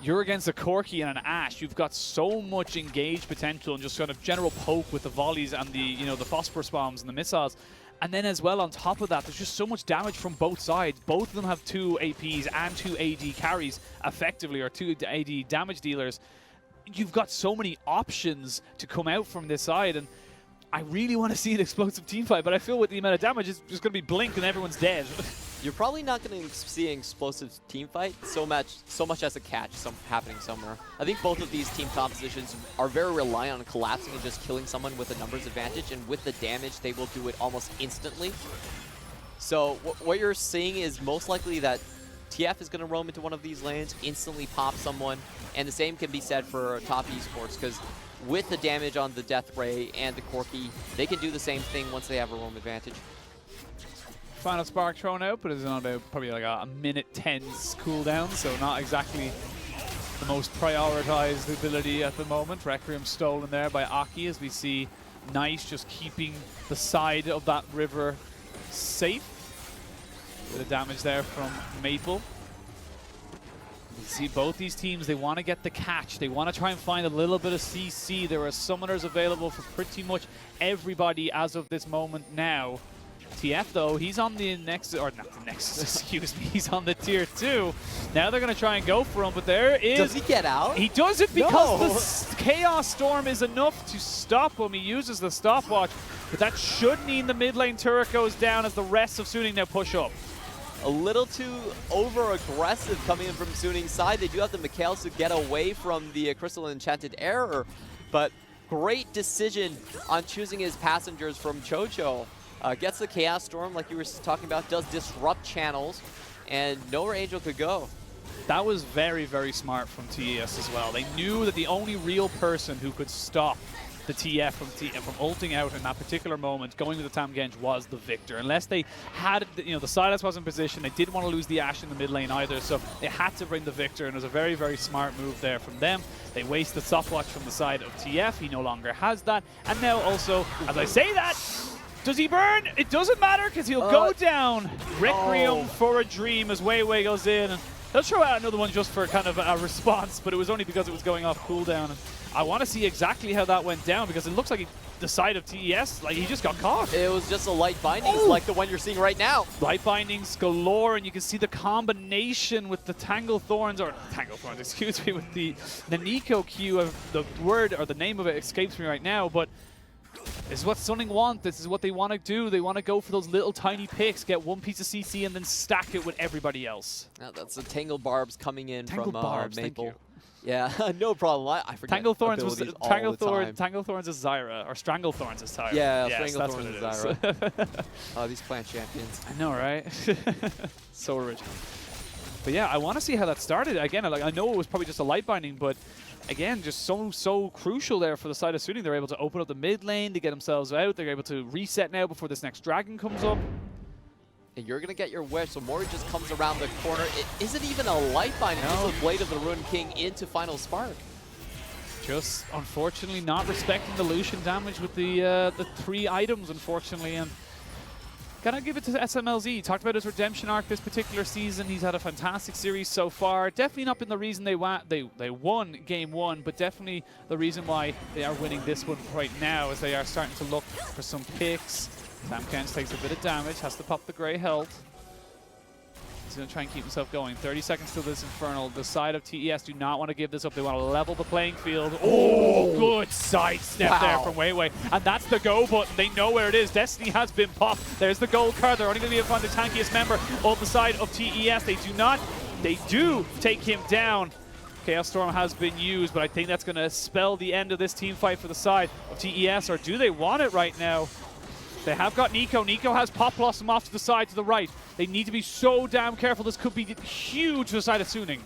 you're against a Corki and an Ashe. You've got so much engaged potential and just kind of general poke with the volleys and the, you know, the phosphorus bombs and the missiles. And then as well on top of that, there's just so much damage from both sides. Both of them have 2 APs and 2 AD carries effectively, or 2 AD damage dealers. You've got so many options to come out from this side, and I really want to see an explosive team fight, but I feel with the amount of damage, it's just going to be blink and everyone's dead. You're probably not going to see an explosive team fight so much as a catch happening somewhere. I think both of these team compositions are very reliant on collapsing and just killing someone with a numbers advantage, and with the damage, they will do it almost instantly. So what you're seeing is most likely that TF is going to roam into one of these lanes, instantly pop someone, and the same can be said for Top Esports, because with the damage on the Death Ray and the Corki, they can do the same thing once they have a roam advantage. Final spark thrown out, but it's on about probably like a minute 10's cooldown, so not exactly the most prioritized ability at the moment. Requiem stolen there by Aki, as we see Nice just keeping the side of that river safe. Bit of damage there from Maple. You see both these teams, they want to get the catch. They want to try and find a little bit of CC. There are summoners available for pretty much everybody as of this moment now. TF though, he's on the next, or not the next, excuse me, he's on the tier 2. Now they're going to try and go for him, but there is... Does he get out? He does it because the Chaos Storm is enough to stop him. He uses the stopwatch, but that should mean the mid lane turret goes down as the rest of Suning now push up. A little too over-aggressive coming in from Suning's side. They do have the Mikhails to get away from the Crystal Enchanted Error, but great decision on choosing his passengers from Chocho. Gets the Chaos Storm, like you were talking about, does disrupt channels, and nowhere Angel could go. That was very, very smart from TES as well. They knew that the only real person who could stop the TF from ulting out in that particular moment, going to the Tahm Kench, was the Viktor. Unless they had, you know, the Sylas was in position, they didn't want to lose the Ashe in the mid lane either, so they had to bring the Viktor, and it was a very, very smart move there from them. They waste the stopwatch from the side of TF. He no longer has that, and now also, as I say that, does he burn? It doesn't matter because he'll go down. Requiem for a Dream as Weiwei goes in. And he'll throw out another one just for kind of a response, but it was only because it was going off cooldown. And I want to see exactly how that went down because it looks like the side of TES, like he just got caught. It was just a light bindings like the one you're seeing right now. Light bindings galore, and you can see the combination with the Tangle Thorns, excuse me, with the Neeko Q. The word or the name of it escapes me right now, but this is what Suning want. This is what they want to do. They want to go for those little tiny picks, get one piece of CC, and then stack it with everybody else. Now that's the Tangle Barbs coming in Tangle from Barbs, Maple. Yeah, no problem. I forget Tangle Thorns was Tangle Thorns is Zyra, or Strangle Thorns is Tyra. Yeah, yes, Strangle Thorns is Zyra. Oh, these plant champions. I know, right? So original. But yeah, I want to see how that started. Again, like, I know it was probably just a light binding, but again, just so crucial there for the side of Suning. They're able to open up the mid lane to get themselves out. They're able to reset now before this next dragon comes up. And you're going to get your wish, so Moyu just comes around the corner. It isn't even a light binding. It's a Blade of the Ruined King into Final Spark. Just, unfortunately, not respecting the Lucian damage with the 3 items, unfortunately. And Gotta give it to Smlz. Talked about his redemption arc this particular season. He's had a fantastic series so far. Definitely not been the reason they won game 1, but definitely the reason why they are winning this one right now, as they are starting to look for some picks. Tahm Kench takes a bit of damage, has to pop the grey health. He's going to try and keep himself going. 30 seconds till this Infernal. The side of TES do not want to give this up. They want to level the playing field. Oh, good sidestep there from Weiwei. And that's the go button. They know where it is. Destiny has been popped. There's the gold card. They're only going to be able to find the tankiest member on the side of TES. They do take him down. Chaos Storm has been used, but I think that's going to spell the end of this team fight for the side of TES. Or do they want it right now? They have got Neeko. Neeko has Pop Blossom off to the side to the right. They need to be so damn careful. This could be huge for the side of Suning.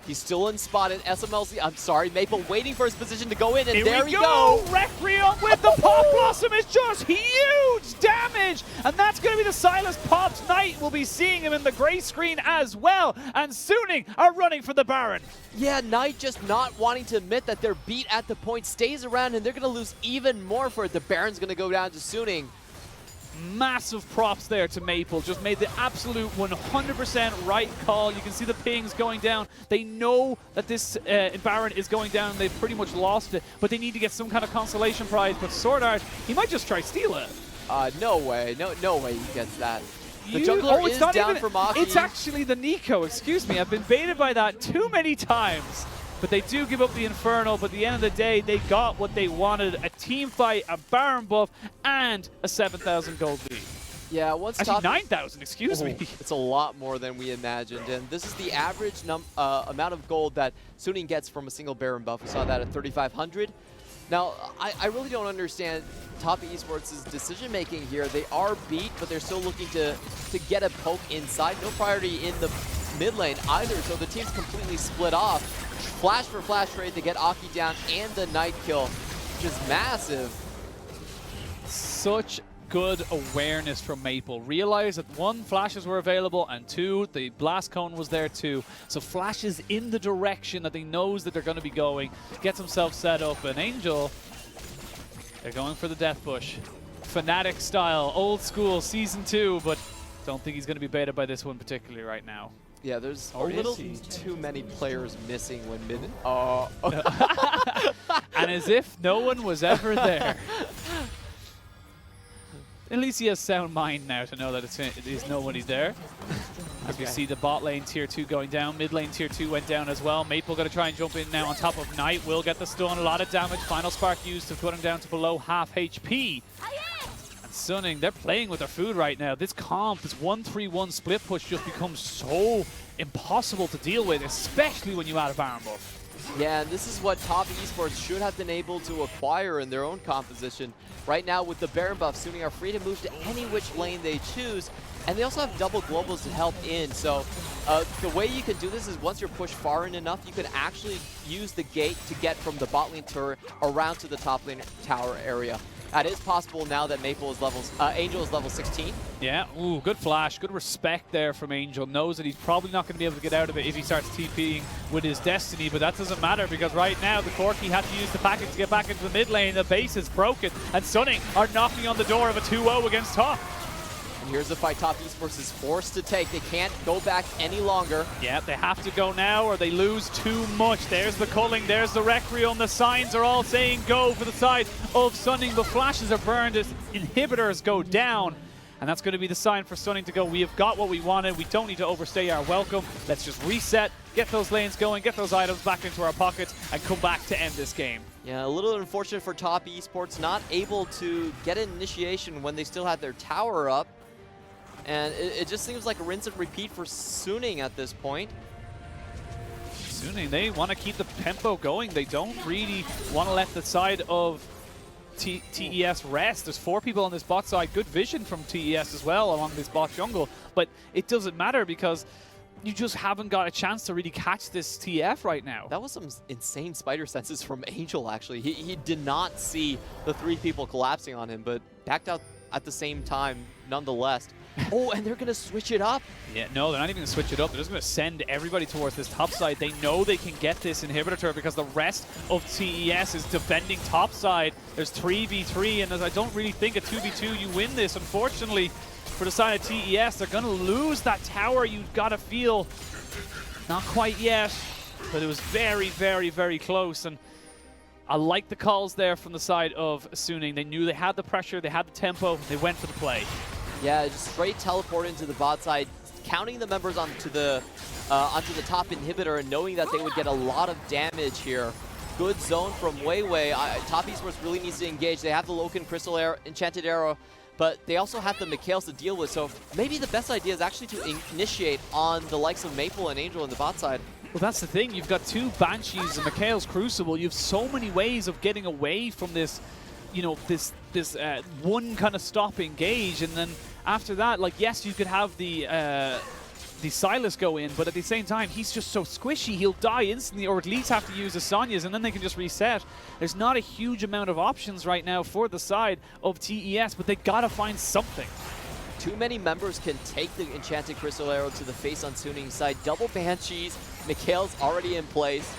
He's still unspotted. Smlz, I'm sorry, Maple waiting for his position to go in, and Here there we we go. Requiem with the Pop Blossom is just huge damage. And that's going to be the Sylas Pops. Knight will be seeing him in the gray screen as well. And Suning are running for the Baron. Yeah, Knight just not wanting to admit that they're beat at the point, stays around, and they're going to lose even more for it. The Baron's going to go down to Suning. Massive props there to Maple. Just made the absolute 100% right call. You can see the pings going down. They know that this Baron is going down. They've pretty much lost it, but they need to get some kind of consolation prize. But SwordArt, he might just try steal it. No way. No way he gets that. The jungler is down for Maki. It's actually the Neeko. Excuse me. I've been baited by that too many times. But they do give up the Infernal, but at the end of the day, they got what they wanted. A team fight, a Baron buff, and a 7,000 gold lead. Yeah, once actually 9,000, excuse me. It's a lot more than we imagined, and this is the average amount of gold that Suning gets from a single Baron buff. We saw that at 3,500. Now, I really don't understand Top Esports' decision-making here. They are beat, but they're still looking to get a poke inside. No priority in the mid lane either, so the team's completely split off. Flash for flash trade to get Aki down and the Knight kill, which is massive. Such good awareness from Maple. Realized that 1, flashes were available, and 2, the blast cone was there too. So flashes in the direction that he knows that they're going to be going, gets himself set up. And Angel, they're going for the death push. Fnatic style, old school, season 2, but don't think he's going to be baited by this one particularly right now. Yeah, there's a little too many players missing when mid. And as if no one was ever there. At least he has sound mind now to know that there's nobody's there. As we see the bot lane tier 2 going down, mid lane tier 2 went down as well. Maple going to try and jump in now on top of Knight. Will get the stun, a lot of damage. Final spark used to put him down to below half HP. Suning, they're playing with their food right now. This comp, this 1-3-1 split push just becomes so impossible to deal with, especially when you add a Baron buff. Yeah, and this is what Top Esports should have been able to acquire in their own composition. Right now with the Baron buff, Suning are free to move to any which lane they choose, and they also have double globals to help in. So the way you can do this is once you're pushed far in enough, you can actually use the gate to get from the bot lane turret around to the top lane tower area. That is possible now that Angel is level 16. Yeah, ooh, good flash, good respect there from Angel. Knows that he's probably not going to be able to get out of it if he starts TPing with his Destiny, but that doesn't matter because right now the Corki had to use the package to get back into the mid lane. The base is broken, and Suning are knocking on the door of a 2-0 against Top. And here's the fight Top Esports is forced to take. They can't go back any longer. Yeah, they have to go now or they lose too much. There's the culling, there's the Requiem. The signs are all saying go for the side of Suning. The flashes are burned as inhibitors go down. And that's going to be the sign for Suning to go, we have got what we wanted. We don't need to overstay our welcome. Let's just reset, get those lanes going, get those items back into our pockets, and come back to end this game. Yeah, a little unfortunate for Top Esports, not able to get an initiation when they still had their tower up. And it just seems like a rinse and repeat for Suning at this point. Suning, they want to keep the tempo going. They don't really want to let the side of TES rest. There's 4 people on this bot side. Good vision from TES as well along this bot jungle. But it doesn't matter because you just haven't got a chance to really catch this TF right now. That was some insane spider senses from Angel, actually. He did not see the 3 people collapsing on him, but backed out at the same time nonetheless. Oh, and they're going to switch it up. Yeah, no, they're not even going to switch it up. They're just going to send everybody towards this top side. They know they can get this inhibitor turret because the rest of TES is defending top side. There's 3v3, and I don't really think a 2v2 you win this. Unfortunately, for the side of TES, they're going to lose that tower. You've got to feel. Not quite yet, but it was very, very, very close. And I like the calls there from the side of Suning. They knew they had the pressure, they had the tempo, they went for the play. Yeah, just straight teleport into the bot side, counting the members onto the top inhibitor and knowing that they would get a lot of damage here. Good zone from Weiwei. Top Esports really needs to engage. They have the LokeN Crystal Arrow, Enchanted Arrow, but they also have the Mikhails to deal with, so maybe the best idea is actually to initiate on the likes of Maple and Angel on the bot side. Well, that's the thing. You've got two Banshees and Mikhail's Crucible. You have so many ways of getting away from this, you know, this one kind of stop engage, and then after that, like, yes, you could have the Sylas go in, but at the same time, he's just so squishy, he'll die instantly, or at least have to use the Sonya's, and then they can just reset. There's not a huge amount of options right now for the side of TES, but they gotta find something. Too many members can take the Enchanted Crystal Arrow to the face on Suning's side. Double Banshees, Mikhail's already in place.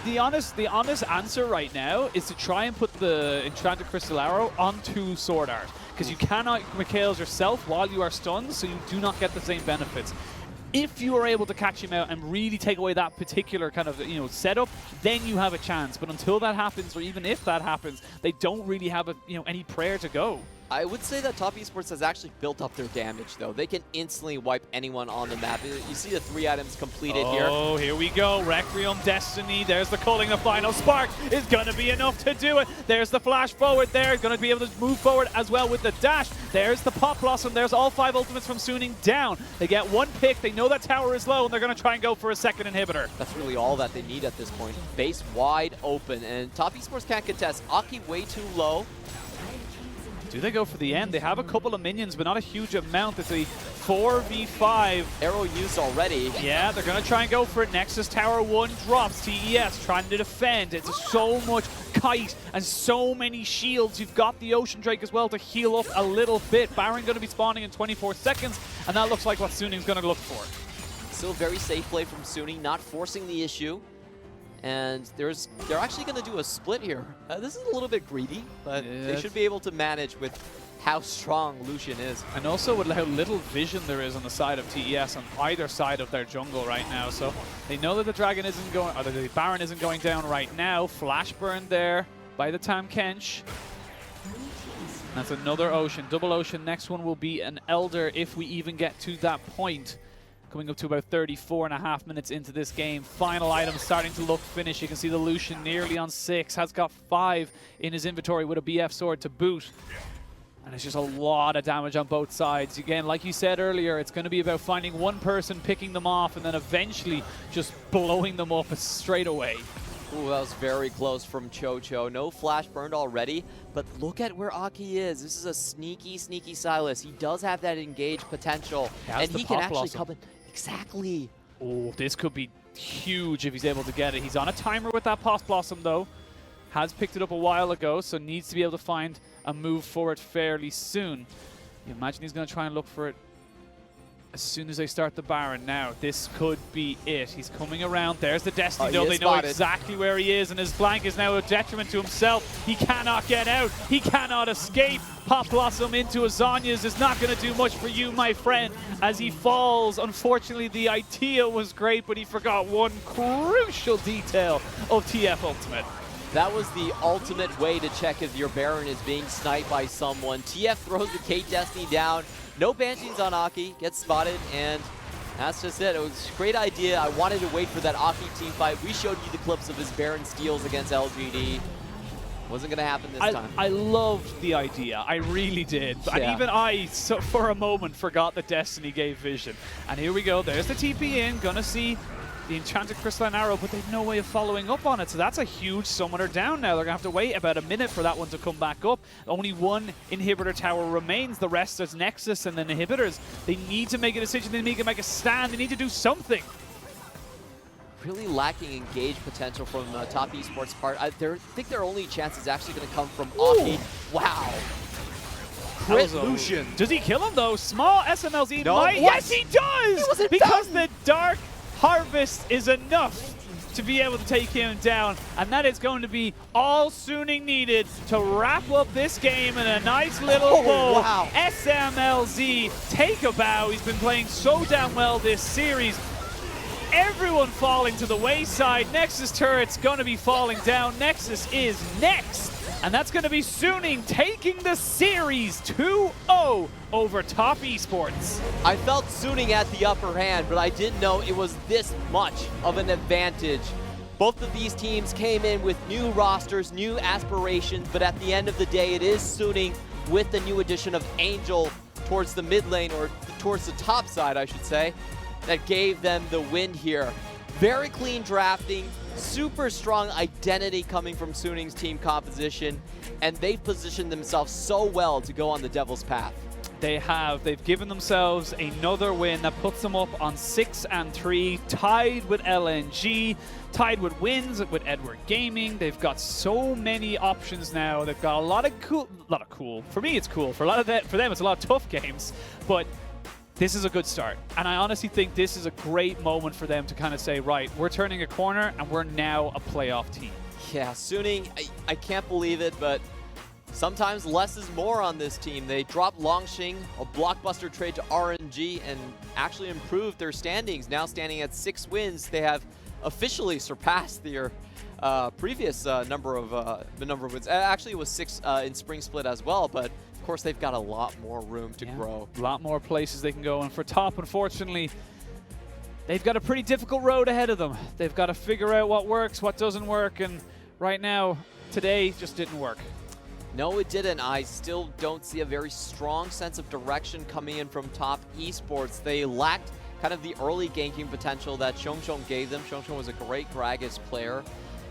The honest answer right now is to try and put the Enchanted Crystal Arrow onto SwordArt, because you cannot Mikhail's yourself while you are stunned, so you do not get the same benefits. If you are able to catch him out and really take away that particular kind of, you know, setup, then you have a chance. But until that happens, or even if that happens, they don't really have any prayer to go. I would say that Top Esports has actually built up their damage, though. They can instantly wipe anyone on the map. You see the 3 items completed here. Oh, here we go. Requiem, Destiny. There's the culling of Final Spark. Is going to be enough to do it. There's the flash forward there. Going to be able to move forward as well with the dash. There's the Pop Blossom. There's all 5 ultimates from Suning down. They get 1 pick. They know that tower is low, and they're going to try and go for a second inhibitor. That's really all that they need at this point. Base wide open, and Top Esports can't contest. Aki way too low. Do they go for the end? They have a couple of minions, but not a huge amount. It's a 4v5. Arrow used already. Yeah, they're going to try and go for it. Nexus Tower 1 drops. TES trying to defend. It's so much kite and so many shields. You've got the Ocean Drake as well to heal up a little bit. Baron going to be spawning in 24 seconds, and that looks like what Suning's going to look for. Still very safe play from Suning, not forcing the issue. And they're actually going to do a split here. This is a little bit greedy, but they should be able to manage with how strong Lucian is. And also with how little vision there is on the side of TES on either side of their jungle right now. So they know that the Dragon isn't going, or the Baron isn't going down right now. Flash burn there by the Tahm Kench. That's another Ocean, double Ocean. Next one will be an Elder if we even get to that point. Coming up to about 34.5 minutes into this game. Final item starting to look finished. You can see the Lucian nearly on 6. Has got 5 in his inventory with a BF sword to boot. And it's just a lot of damage on both sides. Again, like you said earlier, it's going to be about finding one person, picking them off, and then eventually just blowing them up straight away. Ooh, that was very close from QiuQiu. No flash burned already, but look at where Aki is. This is a sneaky, sneaky Sylas. He does have that engage potential, and he can actually come in. Exactly. Oh, this could be huge if he's able to get it. He's on a timer with that Pop Blossom, though. Has picked it up a while ago, so needs to be able to find a move for it fairly soon. You imagine he's going to try and look for it as soon as they start the Baron. Now, this could be it. He's coming around. There's the Destiny, though. They know exactly where he is, and his flank is now a detriment to himself. He cannot get out. He cannot escape. Pop Blossom into a Zonya's is not going to do much for you, my friend, as he falls. Unfortunately, the idea was great, but he forgot one crucial detail of TF Ultimate. That was the ultimate way to check if your Baron is being sniped by someone. TF throws the Kate Destiny down. No Banshees on Aki, gets spotted, and that's just it. It was a great idea. I wanted to wait for that Aki team fight. We showed you the clips of his Baron steals against LGD. Wasn't going to happen this time. I loved the idea. I really did. Yeah. And even I, for a moment, forgot that Destiny gave vision. And here we go. There's the TP in. Gonna see the Enchanted Crystalline Arrow, but they've no way of following up on it. So that's a huge summoner down now. They're going to have to wait about a minute for that one to come back up. Only one inhibitor tower remains. The rest is Nexus and then inhibitors. They need to make a decision. They need to make a stand. They need to do something. Really lacking engage potential from Top Esports part. I think their only chance is actually going to come from Aki. Wow. crit Lucian. Does he kill him though? Small Smlz No, might. what? Yes, he does! Because the Dark Harvest is enough to be able to take him down, and that is going to be all Suning needed to wrap up this game in a nice little bowl. Wow. Smlz, take a bow. He's been playing so damn well this series. Everyone falling to the wayside. Nexus turret's going to be falling down. Nexus is next, and that's going to be Suning taking the series 2-0 over Top Esports. I felt Suning at the upper hand, but I didn't know it was this much of an advantage. Both of these teams came in with new rosters, new aspirations, but at the end of the day, it is Suning with the new addition of Angel towards the mid lane, or towards the top side, I should say, that gave them the win here. Very clean drafting, super strong identity coming from Suning's team composition, and they've positioned themselves so well to go on the Devil's Path. They have. They've given themselves another win that puts them up on 6-3, tied with LNG, tied with wins with Edward Gaming. They've got so many options now. They've got a lot of cool. For me, it's cool. For them, it's a lot of tough games, but this is a good start. And I honestly think this is a great moment for them to kind of say, right, we're turning a corner and we're now a playoff team. Yeah, Suning, I can't believe it, but sometimes less is more on this team. They dropped Longxing, a blockbuster trade to RNG, and actually improved their standings. Now standing at 6 wins, they have officially surpassed their previous number of wins. Actually, it was 6 in Spring Split as well, but of course they've got a lot more room to grow. A lot more places they can go, and for Top, unfortunately, they've got a pretty difficult road ahead of them. They've got to figure out what works, what doesn't work, and right now, today just didn't work. No, it didn't. I still don't see a very strong sense of direction coming in from Top Esports. They lacked kind of the early ganking potential that Xiongxiong gave them. Xiongxiong was a great Gragas player.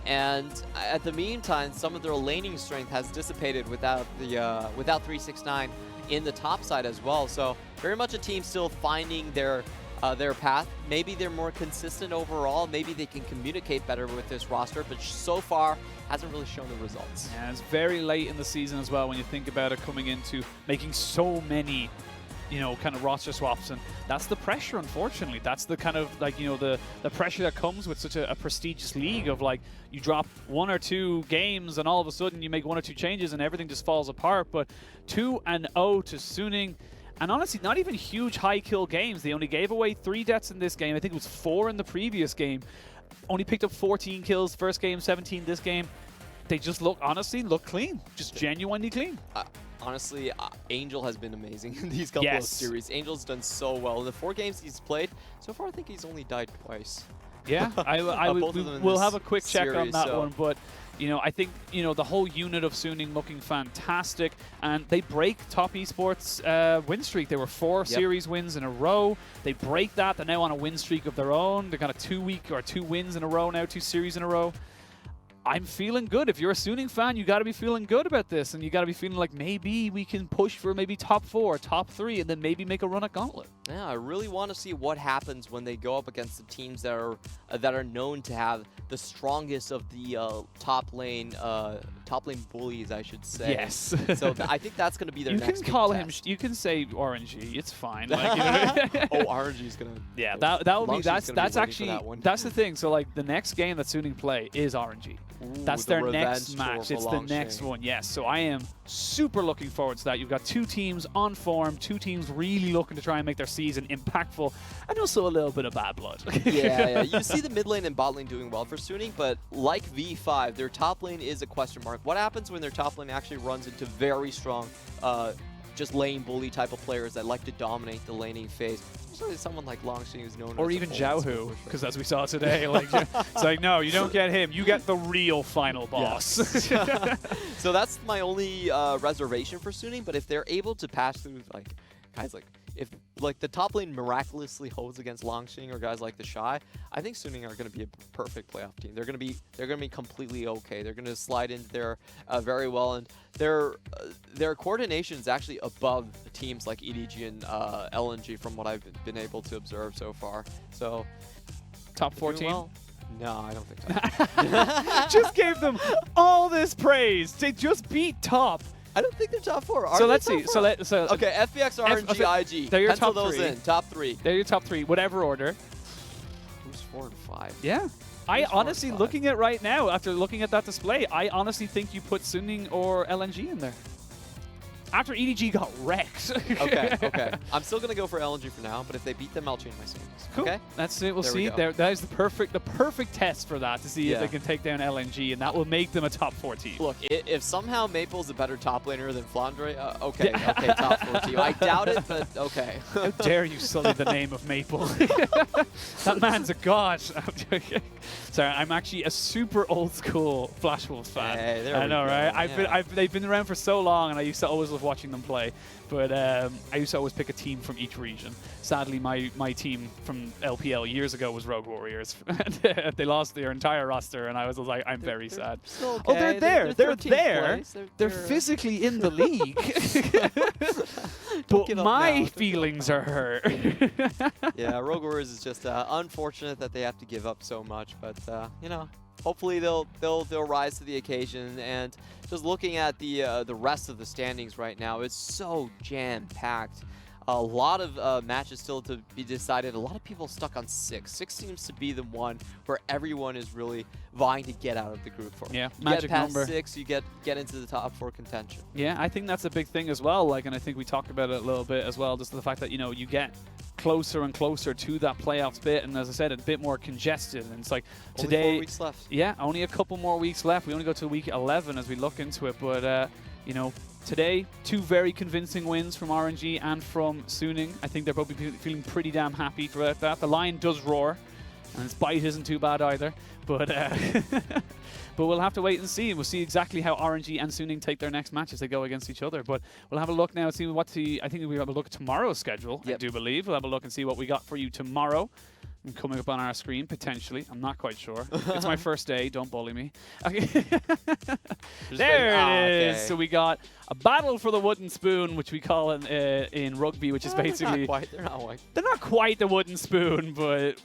And at the meantime, some of their laning strength has dissipated without 369 in the top side as well. So very much a team still finding their path. Maybe they're more consistent overall. Maybe they can communicate better with this roster, but so far hasn't really shown the results. Yeah, it's very late in the season as well when you think about it, coming into making so many, you know, kind of roster swaps, and that's the pressure, unfortunately. That's the kind of, like, you know, the pressure that comes with such a prestigious league of, like, you drop 1 or 2 games and all of a sudden you make 1 or 2 changes and everything just falls apart. But 2-0 to Suning, and honestly, not even huge high kill games. They only gave away 3 deaths in this game. I think it was 4 in the previous game. Only picked up 14 kills first game, 17 this game. They just honestly look clean, just genuinely clean. Honestly, Angel has been amazing in these couple of series. Angel's done so well. In the 4 games he's played, so far I think he's only died twice. Yeah, we'll have a quick check on that one, but you know, I think, you know, the whole unit of Suning looking fantastic, and they break Top Esports' win streak. They were 4 series wins in a row. They break that. They're now on a win streak of their own. They got a 2 wins in a row now, 2 series in a row. I'm feeling good. If you're a Suning fan, you got to be feeling good about this, and you got to be feeling like maybe we can push for maybe top 4, top 3, and then maybe make a run at Gauntlet. Yeah, I really want to see what happens when they go up against the teams that are known to have the strongest of the top lane bullies, I should say. Yes. So I think that's going to be their next. You can call him. You can say RNG. It's fine. Like, you know, oh, RNG's gonna. Yeah, that will be. That's actually that's the thing. So like the next game that Suning play is RNG. Ooh, that's their next match. It's the next one. Yes. So I am super looking forward to that. You've got 2 teams on form, 2 teams really looking to try and make their season impactful, and also a little bit of bad blood. Yeah. You see the mid lane and bot lane doing well for Suning, but like V5, their top lane is a question mark. What happens when their top lane actually runs into very strong just lane bully type of players that like to dominate the laning phase? Especially someone like Longxing, who's known or as even Xiaohu, because as we saw today, like it's like, no, you don't get him. You get the real final boss. Yes. So that's my only reservation for Suning. But if they're able to pass through, like, guys like, if like the top lane miraculously holds against Longxing or guys like the Shy, I think Suning are going to be a perfect playoff team. They're going to be completely okay. They're going to slide into there very well, and their coordination is actually above teams like EDG and LNG from what I've been able to observe so far. So top 14. Well? No, I don't think so. Just gave them all this praise. They just beat Top. I don't think they're top 4. Are So they let's top see. 4? So Okay, FBX, RNG, IG. They're your Pencil top those 3. in. Top 3. They're your top 3, whatever order. Who's 4 and 5? Yeah. I Who's 4 and honestly, 5? looking at right now, after looking at that display, I honestly think you put Suning or LNG in there. After EDG got wrecked. Okay. I'm still gonna go for LNG for now, but if they beat them, I'll change my settings. Cool. Okay. That's it. We'll There see. we go. That is the perfect test for that, to see if Yeah. they can take down LNG, and that will make them a top 4 team. Look, if somehow Maple's a better top laner than Flandre, okay, top 4 team. I doubt it, but okay. How dare you sully the name of Maple? That man's a god. I'm joking. Sorry, I'm actually a super old school Flash Wolves fan. Hey, there I we know, go. right? Yeah. They've been around for so long, and I used to always love watching them play. But I used to always pick a team from each region. Sadly, my team from LPL years ago was Rogue Warriors. They lost their entire roster, and I was like, I'm very sad. Still Oh, they're okay. there. They're 13th there. place. They're physically in the league. Don't But give up my now. feelings are hurt. Yeah, Rogue Warriors is just unfortunate that they have to give up so much, but you know, hopefully they'll rise to the occasion. And just looking at the rest of the standings right now, it's so jam-packed. A lot of matches still to be decided. A lot of people stuck on 6. 6 seems to be the one where everyone is really vying to get out of the group for. Yeah, you magic get past number. 6, you get into the top 4 contention. Yeah, I think that's a big thing as well. Like, and I think we talked about it a little bit as well. Just the fact that, you know, you get closer and closer to that playoffs bit, and as I said, a bit more congested. And it's like Only today, 4 weeks left. yeah, only a couple more weeks left. We only go to week 11 as we look into it, but you know, today 2 very convincing wins from RNG and from Suning. I think they're both feeling pretty damn happy about that. The lion does roar, and its bite isn't too bad either. But but we'll have to wait and see. We'll see exactly how RNG and Suning take their next match as they go against each other. But we'll have a look now and see what I think we have a look at tomorrow's schedule. Yep. I do believe we'll have a look and see what we got for you tomorrow. And coming up on our screen potentially. I'm not quite sure. It's my first day. Don't bully me. Okay. There it is. Okay. So we got a battle for the wooden spoon, which we call in rugby, which is basically They're not quite. they're not quite the wooden spoon, but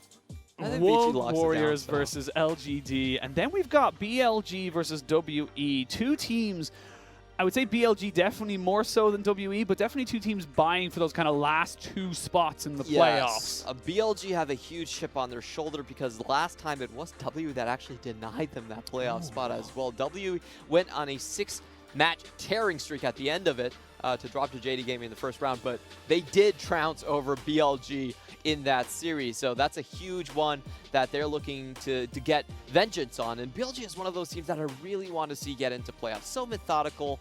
I think Wold BG locks it down, Warriors so. versus LGD, and then we've got BLG versus WE. 2 teams. I would say BLG definitely more so than WE, but definitely 2 teams vying for those kind of last 2 spots in the playoffs. BLG have a huge chip on their shoulder because last time it was W that actually denied them that playoff spot as well. W went on a 6-match tearing streak at the end of it to drop to JD Gaming in the first round, but they did trounce over BLG in that series. So that's a huge one that they're looking to get vengeance on. And BLG is one of those teams that I really want to see get into playoffs. So methodical,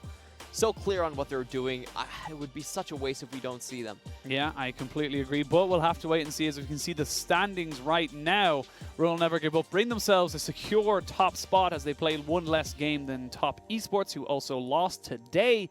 so clear on what they're doing. It would be such a waste if we don't see them. Yeah, I completely agree, but we'll have to wait and see. As we can see the standings right now, Royal Never Give Up bring themselves a secure top spot as they played 1 less game than Top Esports, who also lost today.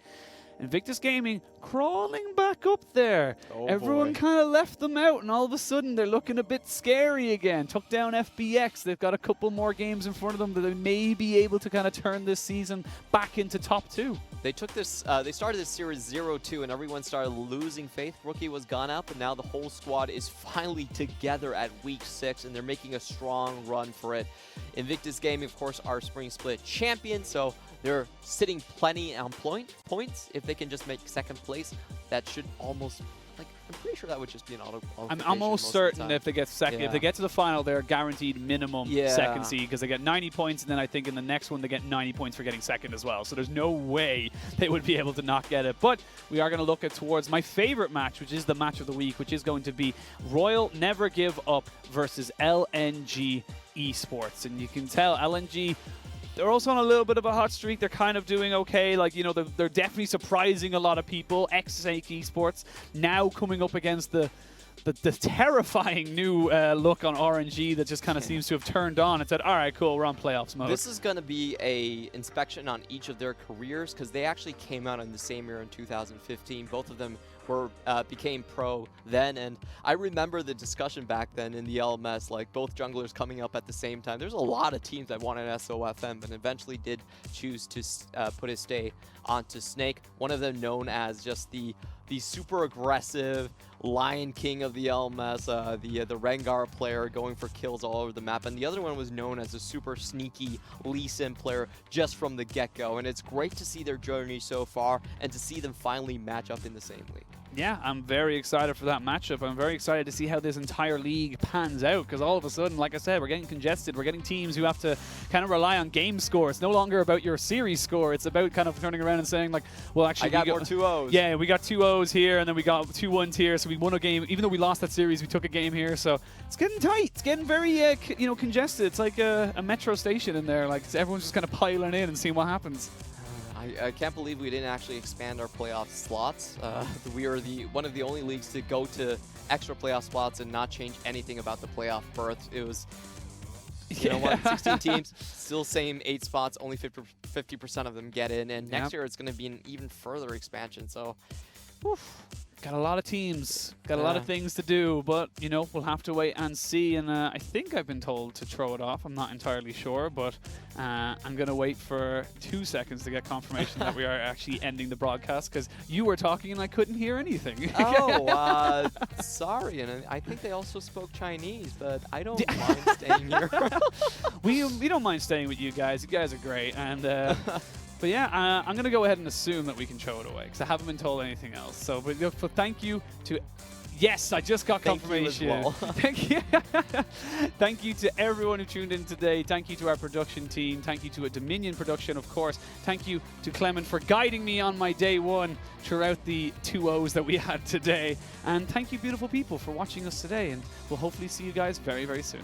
Invictus Gaming crawling back up there. Oh, Everyone boy. kind of left them out, and all of a sudden they're looking a bit scary again. Took down FBX. They've got a couple more games in front of them that they may be able to kind of turn this season back into top 2. They took this. They started this series 0-2, and everyone started losing faith. Rookie was gone out, but now the whole squad is finally together at week 6, and they're making a strong run for it. Invictus Gaming, of course, are Spring Split champions, so they're sitting plenty on points. If they can just make 2nd place, that should almost, like, I'm pretty sure that would just be an auto qualification. I'm almost certain if they get second, Yeah. if they get to the final, they're guaranteed minimum Yeah. 2nd seed because they get 90 points, and then I think in the next one they get 90 points for getting 2nd as well. So there's no way they would be able to not get it. But we are going to look at towards my favorite match, which is the match of the week, which is going to be Royal Never Give Up versus LNG Esports. And you can tell LNG, they're also on a little bit of a hot streak. They're kind of doing okay. Like, you know, they're definitely surprising a lot of people. Ex-Snake Esports now coming up against the terrifying new look on RNG that just kind of seems to have turned on and said, all right, cool, we're on playoffs mode. This is going to be a inspection on each of their careers because they actually came out in the same year in 2015. Both of them became pro then, and I remember the discussion back then in the LMS, like both junglers coming up at the same time. There's a lot of teams that wanted SOFM, but eventually did choose to put his stay onto Snake. One of them known as just the the super aggressive Lion King of the LMS, the Rengar player going for kills all over the map, and the other one was known as a super sneaky Lee Sin player just from the get-go. And it's great to see their journey so far and to see them finally match up in the same league. Yeah, I'm very excited for that matchup. I'm very excited to see how this entire league pans out, because all of a sudden, like I said, we're getting congested. We're getting teams who have to kind of rely on game score. It's no longer about your series score. It's about kind of turning around and saying, like, well, actually, I got more 2-0s. Yeah, we got 2-0s here, and then we got 2-1s here. So we won a game. Even though we lost that series, we took a game here. So it's getting tight. It's getting very, congested. It's like a metro station in there. Like, everyone's just kind of piling in and seeing what happens. I can't believe we didn't actually expand our playoff slots. We are one of the only leagues to go to extra playoff spots and not change anything about the playoff berth. It was, you know what, 16 teams, still same 8 spots, only 50% of them get in. And next year it's going to be an even further expansion. So, oof. Got a lot of teams, got a lot of things to do, but, we'll have to wait and see. And I think I've been told to throw it off. I'm not entirely sure, but I'm going to wait for 2 seconds to get confirmation that we are actually ending the broadcast, because you were talking and I couldn't hear anything. Oh, sorry. And I think they also spoke Chinese, but I don't mind staying here. we don't mind staying with you guys. You guys are great. And but yeah, I'm going to go ahead and assume that we can throw it away, because I haven't been told anything else. So, but thank you to... Yes, I just got confirmation. Thank you as well. Thank you. Thank you to everyone who tuned in today. Thank you to our production team. Thank you to a Dominion production, of course. Thank you to Clement for guiding me on my day one throughout the 2-0s that we had today. And thank you, beautiful people, for watching us today. And we'll hopefully see you guys very, very soon.